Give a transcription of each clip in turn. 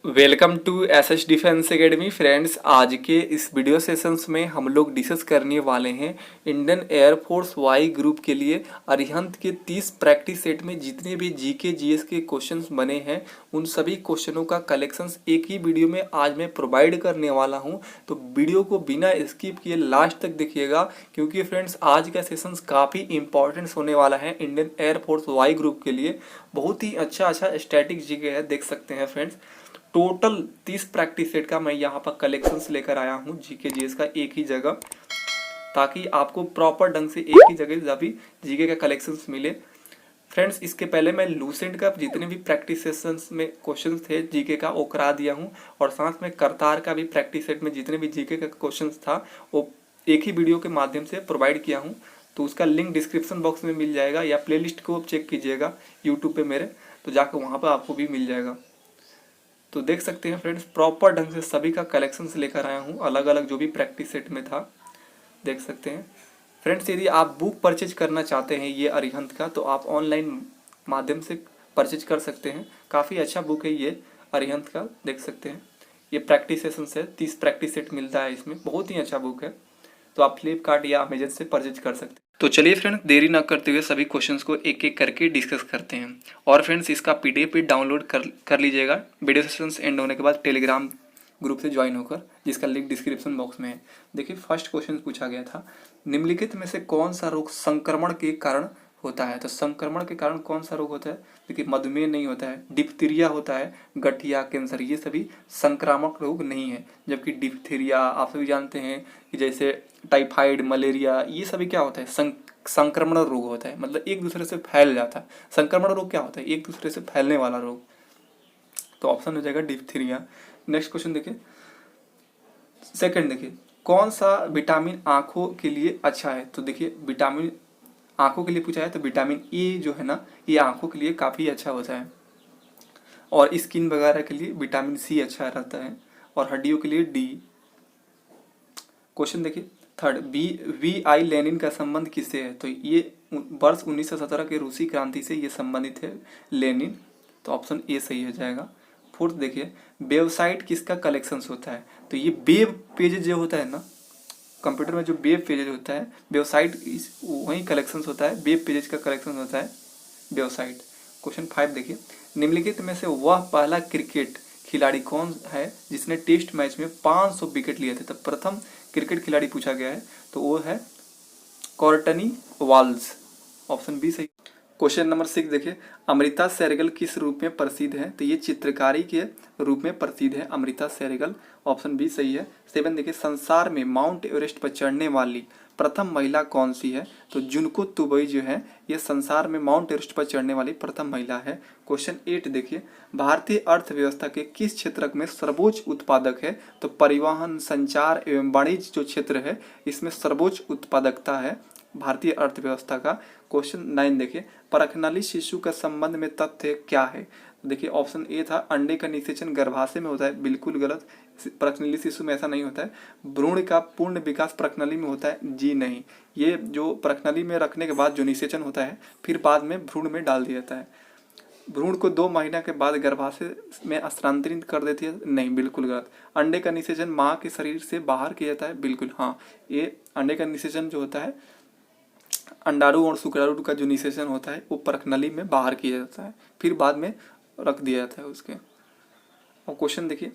Welcome to SS defence academy friends. आज के इस वीडियो सेशंस में हम लोग डिस्कस करने वाले हैं इंडियन एयरफोर्स वाई ग्रुप के लिए अरिहंत के 30 प्रैक्टिस सेट में जितने भी जीके जीएस के क्वेश्चंस बने हैं उन सभी क्वेश्चनों का कलेक्शंस एक ही वीडियो में आज मैं प्रोवाइड करने वाला हूं। तो वीडियो को बिना स्किप किए लास्ट तक देखिएगा, क्योंकि फ्रेंड्स आज का सेशंस काफ़ी इंपॉर्टेंट होने वाला है इंडियन एयरफोर्स वाई ग्रुप के लिए। बहुत ही अच्छा स्टैटिक जीके है, देख सकते हैं फ्रेंड्स। टोटल 30 प्रैक्टिस सेट का मैं यहाँ पर कलेक्शंस लेकर आया हूँ जीके जीएस का एक ही जगह, ताकि आपको प्रॉपर ढंग से एक ही जगह सभी जीके का कलेक्शंस मिले। फ्रेंड्स, इसके पहले मैं लूसेंट का जितने भी प्रैक्टिस सेशंस में क्वेश्चंस थे जीके का वो करा दिया हूँ, और साथ में करतार का भी प्रैक्टिस सेट में जितने भी जीके का क्वेश्चंस था वो एक ही वीडियो के माध्यम से प्रोवाइड किया हूँ। तो उसका लिंक डिस्क्रिप्शन बॉक्स में मिल जाएगा, या प्लेलिस्ट को चेक कीजिएगा यूट्यूब पे मेरे, तो जाकर वहाँ पर आपको भी मिल जाएगा। तो देख सकते हैं फ्रेंड्स, प्रॉपर ढंग से सभी का कलेक्शंस लेकर आया हूँ, अलग अलग जो भी प्रैक्टिस सेट में था देख सकते हैं। फ्रेंड्स, यदि आप बुक परचेज करना चाहते हैं ये अरिहंत का, तो आप ऑनलाइन माध्यम से परचेज कर सकते हैं। काफ़ी अच्छा बुक है ये अरिहंत का, देख सकते हैं। ये प्रैक्टिस सेशन से 30 प्रैक्टिस सेट मिलता है इसमें, बहुत ही अच्छा बुक है। तो आप फ्लिपकार्ट या अमेजन से परचेज कर सकते हैं। तो चलिए फ्रेंड्स, देरी ना करते हुए सभी क्वेश्चंस को एक एक करके डिस्कस करते हैं। और फ्रेंड्स, इसका पीडीएफ भी डाउनलोड कर लीजिएगा वीडियो सेशंस एंड होने के बाद टेलीग्राम ग्रुप से ज्वाइन होकर, जिसका लिंक डिस्क्रिप्शन बॉक्स में है। देखिए, फर्स्ट क्वेश्चन पूछा गया था, निम्नलिखित में से कौन सा रोग संक्रमण के कारण होता है। तो संक्रमण के कारण कौन सा रोग होता है? देखिए, मधुमेह नहीं होता है, डिप्थीरिया होता है, गठिया, कैंसर, ये सभी संक्रामक रोग नहीं है। जबकि डिप्थीरिया आप सभी जानते हैं कि जैसे टाइफाइड, मलेरिया, ये सभी क्या होता है? संक्रमण रोग होता है, मतलब एक दूसरे से फैल जाता है। संक्रमण रोग क्या होता है? एक दूसरे से फैलने वाला रोग। तो ऑप्शन हो जाएगा डिप्थीरिया। नेक्स्ट क्वेश्चन देखिए, सेकंड देखिए, कौन सा विटामिन आंखों के लिए अच्छा है? तो देखिए, विटामिन आंखों के लिए पूछा है तो विटामिन ए जो है ना, ये आंखों के लिए काफ़ी अच्छा होता है। और स्किन वगैरह के लिए विटामिन सी अच्छा रहता है, और हड्डियों के लिए डी। क्वेश्चन देखिए थर्ड, वी आई लेनिन का संबंध किससे है? तो ये वर्ष 1917 के रूसी क्रांति से ये संबंधित है, लेनिन। तो ऑप्शन ए सही हो जाएगा। फोर्थ देखिए, वेबसाइट किसका कलेक्शन होता है? तो ये वेब पेज जो होता है ना, कंप्यूटर में जो वेब पेजेज होता है, वेबसाइट वही कलेक्शन होता है, वेब पेजेज का कलेक्शन होता है वेबसाइट। क्वेश्चन 5 देखिए, निम्नलिखित में से वह पहला क्रिकेट खिलाड़ी कौन है जिसने टेस्ट मैच में 500 विकेट लिए थे? तो प्रथम क्रिकेट खिलाड़ी पूछा गया है, तो वो है कॉर्टनी वाल्स। ऑप्शन बी सही। क्वेश्चन नंबर 6 देखिए, अमृता सैरेगल किस रूप में प्रसिद्ध है? तो ये चित्रकारी के रूप में प्रसिद्ध है अमृता सैरेगल। ऑप्शन बी सही है। 7 देखिए, संसार में माउंट एवरेस्ट पर चढ़ने वाली प्रथम महिला कौन सी है? तो जुनको तुबई जो है ये संसार में माउंट एवरेस्ट पर चढ़ने वाली प्रथम महिला है। क्वेश्चन 8 देखिए, भारतीय अर्थव्यवस्था के किस क्षेत्र में सर्वोच्च उत्पादक है? तो परिवहन, संचार एवं वाणिज्य जो क्षेत्र है इसमें सर्वोच्च उत्पादकता है भारतीय अर्थव्यवस्था का। क्वेश्चन 9 देखिए, परखनली शिशु का संबंध में तथ्य क्या है? देखिए, ऑप्शन ए था अंडे का निषेचन गर्भाशय में होता है, बिल्कुल गलत। परखनली शिशु में ऐसा नहीं होता है। भ्रूण का पूर्ण विकास परखनली में होता है, जी नहीं। ये जो परखनली में रखने के बाद जो निषेचन होता है फिर बाद में भ्रूण में डाल दिया जाता है। भ्रूण को 2 महीने के बाद गर्भाशय में स्थानांतरित कर देती है, नहीं, बिल्कुल गलत। अंडे का निषेचन माँ के शरीर से बाहर किया जाता है, बिल्कुल हाँ। ये अंडे का निषेचन जो होता है, अंडाणु और शुक्राणु का जो निषेचन होता है वो परखनली में बाहर किया जाता है, फिर बाद में रख दिया जाता है उसके। और क्वेश्चन देखिए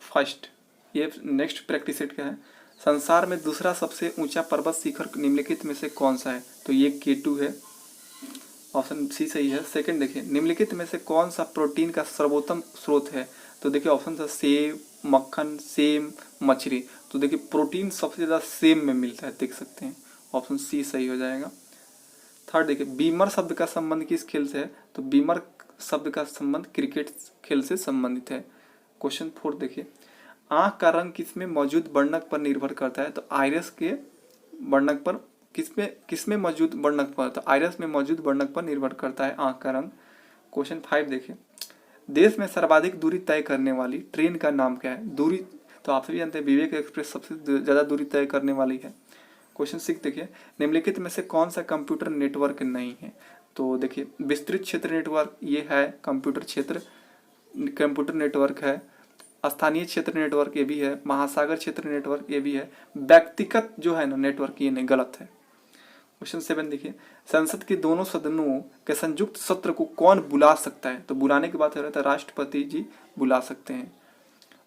फर्स्ट, ये नेक्स्ट प्रैक्टिस सेट का है, संसार में दूसरा सबसे ऊंचा पर्वत शिखर निम्नलिखित में से कौन सा है? तो ये K2 है, ऑप्शन सी सही है। सेकंड देखिए, निम्नलिखित में से कौन सा प्रोटीन का सर्वोत्तम स्रोत है? तो देखिए ऑप्शन था सेब, मक्खन, सेम, मछली। तो देखिए प्रोटीन सबसे ज़्यादा सेम में मिलता है, देख सकते हैं, ऑप्शन सी सही हो जाएगा। थर्ड देखिए, बीमर शब्द का संबंध किस खेल से है? तो बीमर शब्द का संबंध क्रिकेट खेल से संबंधित है। क्वेश्चन 4 देखिए, आंख का रंग किसमें मौजूद वर्णक पर निर्भर करता है? तो आइरस के वर्णक पर, किसमें मौजूद वर्णक पर? तो आइरस में मौजूद वर्णक पर निर्भर करता है आंख का रंग। क्वेश्चन 5 देखिए, देश में सर्वाधिक दूरी तय करने वाली ट्रेन का नाम क्या है? दूरी तो आप सभी जानते हैं विवेक एक्सप्रेस सबसे ज़्यादा दूरी तय करने वाली है। क्वेश्चन 6 देखिए, निम्नलिखित में से कौन सा कंप्यूटर नेटवर्क नहीं है? तो देखिए विस्तृत क्षेत्र नेटवर्क ये है कंप्यूटर क्षेत्र, कंप्यूटर नेटवर्क है। स्थानीय क्षेत्र नेटवर्क ये भी है, महासागर क्षेत्र नेटवर्क ये भी है, व्यक्तिगत जो है ना नेटवर्क ये नहीं, गलत है। क्वेश्चन 7 देखिए, संसद के दोनों सदनों के संयुक्त सत्र को कौन बुला सकता है? तो बुलाने की बात हो रहा है, राष्ट्रपति जी बुला सकते हैं।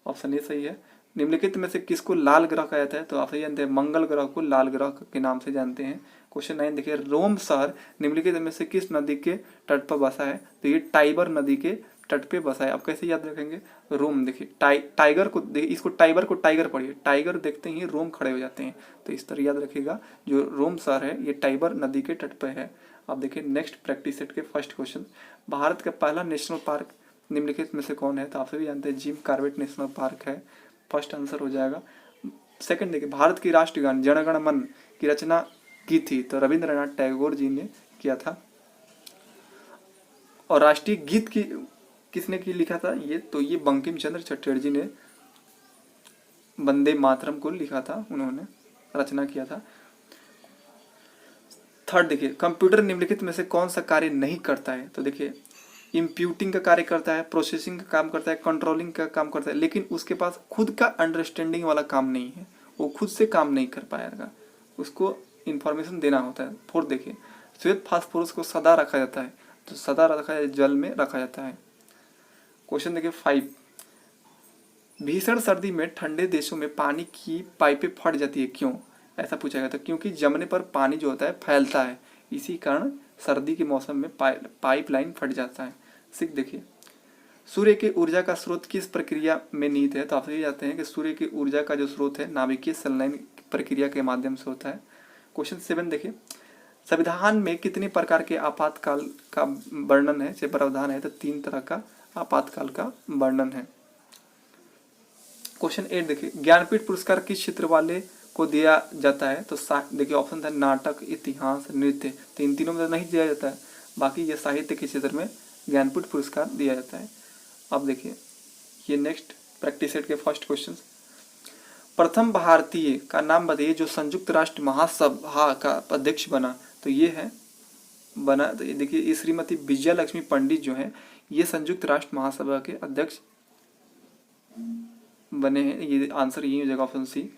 ऑप्शन ए सही है। निम्नलिखित में से किसको लाल ग्रह कहा जाता है? तो आप सही जानते हैं, मंगल ग्रह को लाल ग्रह के नाम से जानते हैं। क्वेश्चन 9 देखिए, रोम शहर निम्नलिखित में से किस नदी के तट पर बसा है? तो ये टाइबर नदी के तट पे बसा है। आप कैसे याद रखेंगे? रोम देखिए, टाइगर को देखिए, इसको टाइबर को टाइगर पढ़िए, टाइगर देखते ही रोम खड़े हो जाते हैं, तो इस तरह याद रखिएगा। जो रोम शहर है ये टाइबर नदी के तट पर है। अब देखिए नेक्स्ट प्रैक्टिस सेट के फर्स्ट क्वेश्चन, भारत का पहला नेशनल पार्क निम्नलिखित में से कौन है? तो आप सभी जानते हैं जिम कॉर्बेट नेशनल पार्क है, फर्स्ट आंसर हो जाएगा। सेकंड देखिए, भारत की राष्ट्रगान जन गण मन की रचना की थी? तो रविंद्रनाथ टैगोर जी ने किया था। और राष्ट्रीय गीत की किसने की लिखा था? ये तो ये बंकिम चंद्र चटर्जी ने वंदे मातरम को लिखा था, उन्होंने रचना किया था। थर्ड देखिए, कंप्यूटर निम्नलिखित में से कौन सा कार्य नहीं करता है? तो देखिए, इंप्यूटिंग का कार्य करता है, प्रोसेसिंग का काम करता है, कंट्रोलिंग का काम करता है, लेकिन उसके पास खुद का अंडरस्टैंडिंग वाला काम नहीं है, वो खुद से काम नहीं कर पाएगा, उसको इंफॉर्मेशन देना होता है। फोर्थ देखिए, श्वेत फास्फोरस को सदा रखा जाता है? तो सदा रखा है, जल में रखा जाता है। क्वेश्चन देखिए 5, भीषण सर्दी में ठंडे देशों में पानी की पाइपें फट जाती है, क्यों? ऐसा पूछा गया था, क्योंकि जमने पर पानी जो होता है फैलता है, इसी कारण सर्दी के मौसम में पाइपलाइन फट जाता है। सिक्स देखिए, सूर्य की ऊर्जा का स्रोत किस प्रक्रिया में निहित है? तो आप सभी जानते हैं कि सूर्य की ऊर्जा का जो स्रोत है नाभिकीय संलयन प्रक्रिया के माध्यम से होता है। क्वेश्चन 7 देखिए, संविधान में कितने प्रकार के आपातकाल का वर्णन है? जैसे प्रावधान है तो 3 तरह का आपातकाल का वर्णन है। क्वेश्चन 8 देखिए, ज्ञानपीठ पुरस्कार किस क्षेत्र वाले को दिया जाता है? तो देखिए ऑप्शन था नाटक, इतिहास, नृत्य, तो इन तीनों में नहीं दिया जाता है, बाकी ये साहित्य के क्षेत्र में ज्ञानपीठ पुरस्कार दिया जाता है। अब देखिए ये नेक्स्ट प्रैक्टिस सेट के फर्स्ट क्वेश्चन, प्रथम भारतीय का नाम बताइए जो संयुक्त राष्ट्र महासभा का अध्यक्ष बना? तो ये है बना, तो ये देखिए ये श्रीमती विजया लक्ष्मी पंडित जो है ये संयुक्त राष्ट्र महासभा के अध्यक्ष बने हैं, ये आंसर यही हो जाएगा ऑप्शन सी।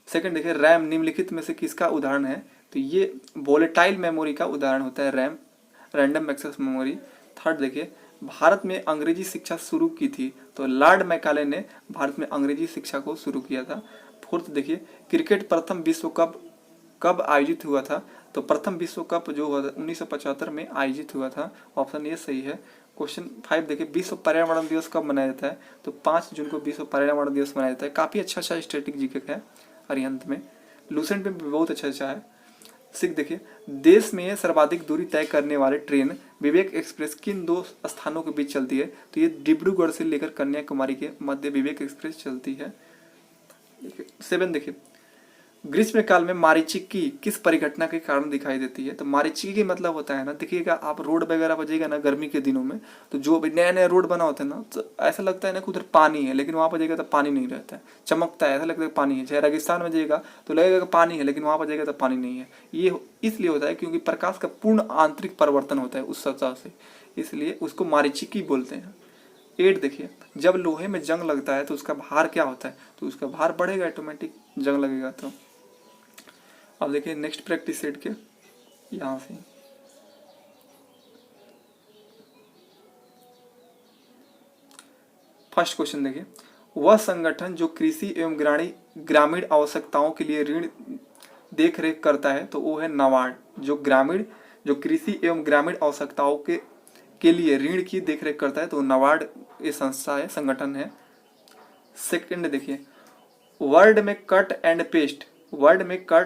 सेकंड देखिए, रैम निम्नलिखित में से किसका उदाहरण है? तो ये वोलेटाइल मेमोरी का उदाहरण होता है RAM, random access memory. Third देखिए, भारत में अंग्रेजी शिक्षा शुरू की थी? तो लॉर्ड मैकाले ने भारत में अंग्रेजी शिक्षा को शुरू किया था। फोर्थ देखिए, क्रिकेट प्रथम विश्व कप कब आयोजित हुआ था? तो प्रथम विश्व कप जो हुआ था 1975 में आयोजित हुआ था, ऑप्शन ये सही है। क्वेश्चन 5 देखिए, विश्व पर्यावरण दिवस कब मनाया जाता है? तो 5 जून को विश्व पर्यावरण दिवस मनाया जाता है। काफ़ी अच्छा स्टैटिक जीके है अरिहंत में, लूसेंट में भी बहुत अच्छा है। सिख देखिए, देश में सर्वाधिक दूरी तय करने वाले ट्रेन विवेक एक्सप्रेस किन 2 स्थानों के बीच चलती है? तो ये डिब्रूगढ़ से लेकर कन्याकुमारी के मध्य विवेक एक्सप्रेस चलती है। 7 देखिए, ग्रीष्म काल में मारीचिकी किस परिघटना के कारण दिखाई देती है? तो मारीचिकी का मतलब होता है ना, देखिएगा आप रोड वगैरह पर जाइएगा ना गर्मी के दिनों में, तो जो भी नया नया रोड बना होता है ना, तो ऐसा लगता है ना कि उधर पानी है, लेकिन वहाँ पर जाइएगा तो पानी नहीं रहता है, चमकता है, ऐसा लगता है पानी है। चाहे रेगिस्तान में जाइएगा तो लगेगा कि पानी है, लेकिन वहाँ पर जाइएगा तो पानी नहीं है। ये इसलिए होता है क्योंकि प्रकाश का पूर्ण आंतरिक परिवर्तन होता है उस सतह से, इसलिए उसको मारीचिकी बोलते हैं। 8 देखिए, जब लोहे में जंग लगता है तो उसका भार क्या होता है? तो उसका भार बढ़ेगा, ऑटोमेटिक जंग लगेगा तो। अब देखिए नेक्स्ट प्रैक्टिस सेट के यहाँ से फर्स्ट क्वेश्चन देखिए, वह संगठन जो कृषि एवं ग्रामीण आवश्यकताओं के लिए ऋण देख रेख करता है? तो वो है नाबार्ड। जो कृषि एवं ग्रामीण आवश्यकताओं के लिए ऋण की देख रेख करता है, तो नाबार्ड ये संस्था है, संगठन है। सेकंड देखिए, वर्ड में कट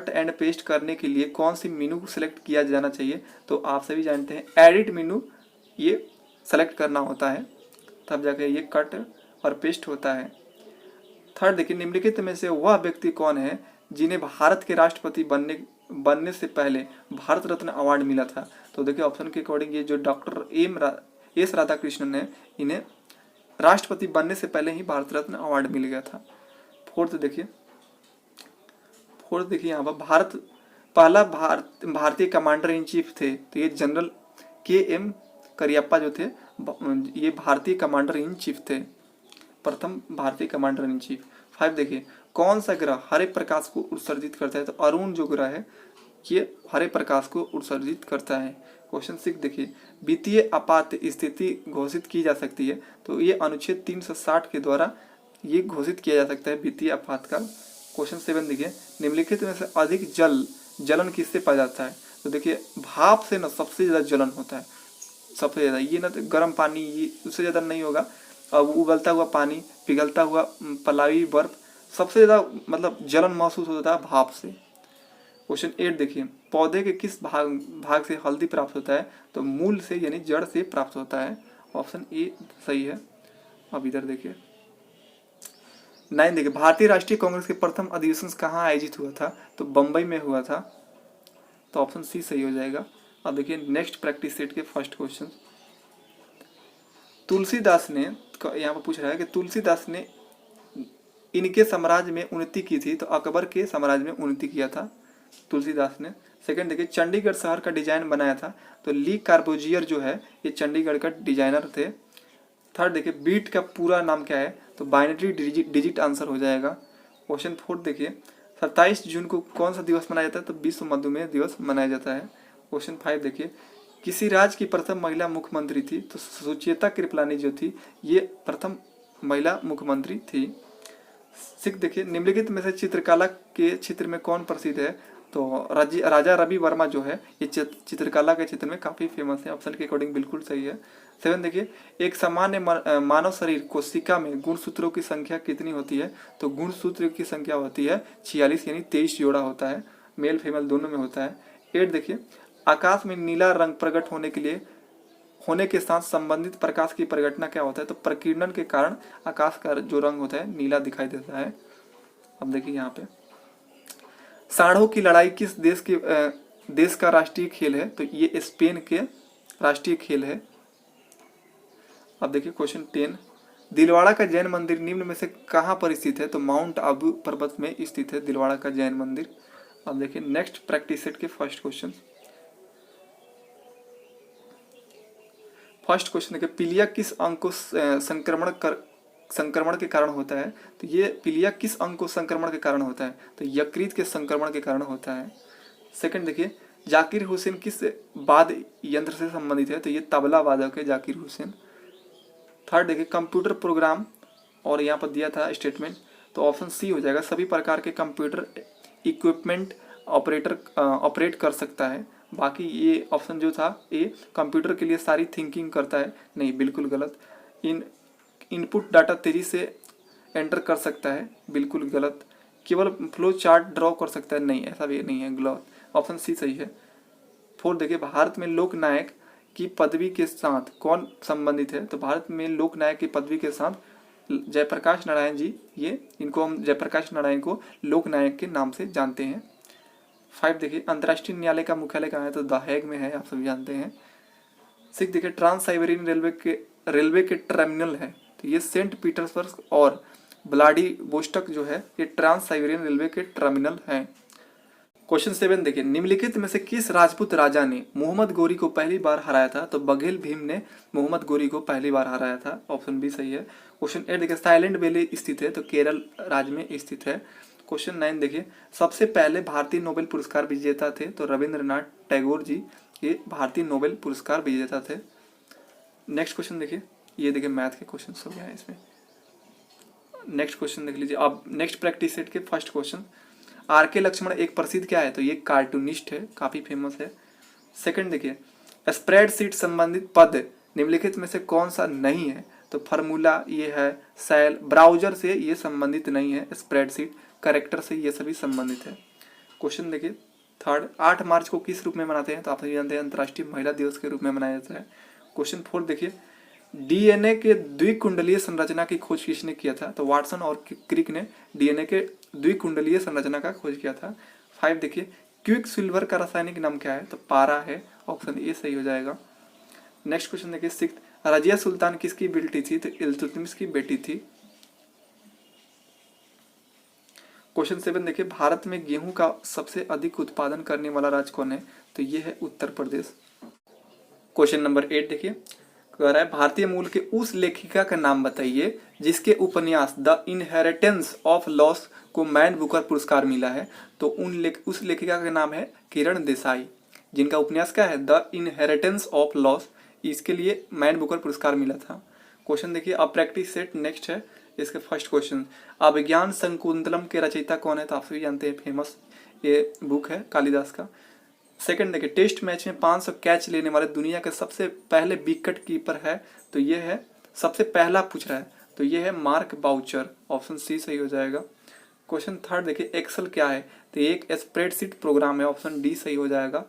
एंड पेस्ट करने के लिए कौन सी मेनू सेलेक्ट किया जाना चाहिए? तो आप सभी जानते हैं एडिट मेनू ये सेलेक्ट करना होता है, तब जाके ये कट और पेस्ट होता है। थर्ड देखिए, निम्नलिखित में से वह व्यक्ति कौन है जिन्हें भारत के राष्ट्रपति बनने से पहले भारत रत्न अवार्ड मिला था? तो देखिए ऑप्शन के अकॉर्डिंग ये जो डॉक्टर एस राधाकृष्णन है, इन्हें राष्ट्रपति बनने से पहले ही भारत रत्न अवार्ड मिल गया था। फोर्थ देखिए यहाँ पर पहला भारतीय कमांडर इन चीफ थे, तो ये जनरल KM करियप्पा जो थे, ये भारतीय कमांडर इन चीफ थे। प्रथम भारतीय कमांडर इन चीफ। 5 देखिए, कौन सा ग्रह हरे प्रकाश को उत्सर्जित करता है? तो अरुण जो ग्रह है ये हरे प्रकाश को उत्सर्जित करता है। क्वेश्चन 6 देखिए, वित्तीय आपात स्थिति घोषित की जा सकती है? तो ये अनुच्छेद 360 के द्वारा ये घोषित किया जा सकता है वित्तीय आपातकाल। क्वेश्चन 7 देखिए, निम्नलिखित में से अधिक जलन किससे पाया जाता है? तो देखिए, भाप से ना सबसे ज्यादा जलन होता है, सबसे ज्यादा। ये ना गर्म पानी ये उससे ज्यादा नहीं होगा। अब उबलता हुआ पानी, पिघलता हुआ पलावी बर्फ, सबसे ज्यादा मतलब जलन महसूस होता है भाप से। क्वेश्चन 8 देखिए, पौधे के किस भाग से हल्दी प्राप्त होता है? तो मूल से यानी जड़ से प्राप्त होता है। ऑप्शन ए सही है। अब इधर देखिए 9 देखिए, भारतीय राष्ट्रीय कांग्रेस के प्रथम अधिवेशन कहाँ आयोजित हुआ था? तो बंबई में हुआ था। तो ऑप्शन सी सही हो जाएगा। अब देखिए नेक्स्ट प्रैक्टिस सेट के फर्स्ट क्वेश्चन, तुलसीदास ने, यहाँ पर पूछ रहा है कि तुलसीदास ने इनके साम्राज्य में उन्नति की थी? तो अकबर के साम्राज्य में उन्नति किया था तुलसीदास ने। सेकंड देखिए, चंडीगढ़ शहर का डिजाइन बनाया था? तो ली कार्बोजियर जो है ये चंडीगढ़ का डिजाइनर थे। थर्ड देखिए, बीट का पूरा नाम क्या है? तो बाइनरी डिजिट आंसर हो जाएगा। क्वेश्चन 4 देखिए, 27 जून को कौन सा दिवस मनाया जाता है? तो विश्व मधुमेह दिवस मनाया जाता है। क्वेश्चन 5 देखिए, किसी राज्य की प्रथम महिला मुख्यमंत्री थी? तो सुचेता कृपलानी जो थी ये प्रथम महिला मुख्यमंत्री थी। 6 देखिए, निम्नलिखित में से चित्रकला के क्षेत्र में कौन प्रसिद्ध है? तो राजा रवि वर्मा जो है ये चित्रकला के क्षेत्र में काफी फेमस है। ऑप्शन के अकॉर्डिंग बिल्कुल सही है। 7 देखिए, एक सामान्य मानव शरीर कोशिका में गुणसूत्रों की संख्या कितनी होती है? तो गुणसूत्र की संख्या होती है 46 यानी 23 जोड़ा होता है, मेल फीमेल दोनों में होता है। 8 देखिए, आकाश में नीला रंग प्रकट होने के साथ संबंधित प्रकाश की प्रघटना क्या होता है? तो प्रकीर्णन के कारण आकाश का जो रंग होता है नीला दिखाई देता है। अब देखिए यहाँ पे, सांडों की लड़ाई किस देश का राष्ट्रीय खेल है? तो ये स्पेन के राष्ट्रीय खेल है। अब देखिए क्वेश्चन 10, दिलवाड़ा का जैन मंदिर निम्न में से कहाँ पर स्थित है? तो माउंट आबू पर्वत में स्थित है दिलवाड़ा का जैन मंदिर। अब देखिए नेक्स्ट प्रैक्टिस सेट के फर्स्ट क्वेश्चन देखिए, पीलिया किस अंग को संक्रमण के कारण होता है? तो ये पीलिया किस अंग को संक्रमण के कारण होता है? तो यकृत के संक्रमण के कारण होता है। सेकंड देखिए, जाकिर हुसैन किस वाद्य यंत्र से संबंधित है? तो ये तबला वादक है जाकिर हुसैन। थर्ड देखिए, कंप्यूटर प्रोग्राम, और यहाँ पर दिया था स्टेटमेंट, तो ऑप्शन सी हो जाएगा, सभी प्रकार के कंप्यूटर इक्विपमेंट ऑपरेट कर सकता है। बाकी ये ऑप्शन जो था ए कंप्यूटर के लिए सारी थिंकिंग करता है, नहीं बिल्कुल गलत। इनपुट डाटा तेजी से एंटर कर सकता है, बिल्कुल गलत। केवल फ्लो चार्ट ड्रॉ कर सकता है, नहीं ऐसा भी नहीं है, गलत। ऑप्शन सी सही है। 4 देखिए, भारत में लोकनायक की पदवी के साथ कौन संबंधित है? तो भारत में लोकनायक की पदवी के साथ जयप्रकाश नारायण जी, ये इनको हम जयप्रकाश नारायण को लोकनायक के नाम से जानते हैं। 5 देखिए, अंतर्राष्ट्रीय न्यायालय का मुख्यालय कहाँ है? तो द हेग में है, आप सभी जानते हैं। 6 देखिए, ट्रांस साइबेरियन रेलवे के टर्मिनल है? तो ये सेंट पीटर्सबर्ग और व्लादिवोस्टोक जो है ये ट्रांस साइबेरियन रेलवे के टर्मिनल हैं। क्वेश्चन 7 देखिए, निम्नलिखित में से किस राजपूत राजा ने मोहम्मद गोरी को पहली बार हराया था? तो बघेल भीम ने मोहम्मद गोरी को पहली बार हराया था। ऑप्शन बी सही है। क्वेश्चन 8 देखिए, साइलेंट वैली स्थित है? तो केरल राज्य में स्थित है। क्वेश्चन 9 देखिए, सबसे पहले भारतीय नोबेल पुरस्कार विजेता थे? तो रविंद्रनाथ टैगोर जी ये भारतीय नोबेल पुरस्कार विजेता थे। नेक्स्ट क्वेश्चन देखिए, ये देखिए मैथ के क्वेश्चन हो गया है इसमें। नेक्स्ट क्वेश्चन देख लीजिए। अब नेक्स्ट प्रैक्टिस सेट के फर्स्ट क्वेश्चन, आर के लक्ष्मण एक प्रसिद्ध क्या है? तो ये कार्टूनिस्ट है, काफी फेमस है। सेकंड देखिए, स्प्रेडशीट संबंधित पद निम्नलिखित में से कौन सा नहीं है? तो फार्मूला ये है, सेल, ब्राउजर से ये संबंधित नहीं है, स्प्रेडशीट कैरेक्टर से ये सभी संबंधित है। क्वेश्चन देखिए थर्ड, 8 मार्च को किस रूप में मनाते हैं? तो आप सभी जानते हैं अंतर्राष्ट्रीय महिला दिवस के रूप में मनाया जाता है। क्वेश्चन 4 देखिए, डीएनए के द्विकुंडलीय संरचना की खोज किसने किया था? तो वाटसन और क्रिक ने डीएनए के द्विकुंडलीय संरचना का खोज किया था। 5 देखिए, क्विक सिल्वर का रासायनिक नाम क्या है? तो पारा है, ऑप्शन ए सही हो जाएगा। नेक्स्ट क्वेश्चन देखिए 6, रजिया सुल्तान किसकी बेटी थी? तो इल्तुतमिश की बेटी थी। क्वेश्चन 7 देखिए, भारत में गेहूं का सबसे अधिक उत्पादन करने वाला राज्य कौन है? तो ये है उत्तर प्रदेश। क्वेश्चन नंबर 8 देखिए, कह रहा है भारतीय मूल के उस लेखिका का नाम बताइए जिसके उपन्यास द इनहेरिटेंस ऑफ लॉस को मैन बुकर पुरस्कार मिला है। तो उस लेखिका का नाम है किरण देसाई, जिनका उपन्यास क्या है द इनहेरिटेंस ऑफ लॉस, इसके लिए मैन बुकर पुरस्कार मिला था। क्वेश्चन देखिए, अब प्रैक्टिस सेट नेक्स्ट है इसके फर्स्ट क्वेश्चन, अभिज्ञान शकुंतलम के रचयिता कौन है? तो आप सभी जानते हैं, फेमस ये बुक है कालिदास का। सेकंड देखिए, टेस्ट मैच में 500 कैच लेने वाले दुनिया के सबसे पहले विकेट कीपर है, तो ये है सबसे पहला पूछ रहा है, तो ये है मार्क बाउचर, ऑप्शन सी सही हो जाएगा। क्वेश्चन थर्ड देखिए, एक्सेल क्या है? तो ये एक स्प्रेडशीट प्रोग्राम है, ऑप्शन डी सही हो जाएगा।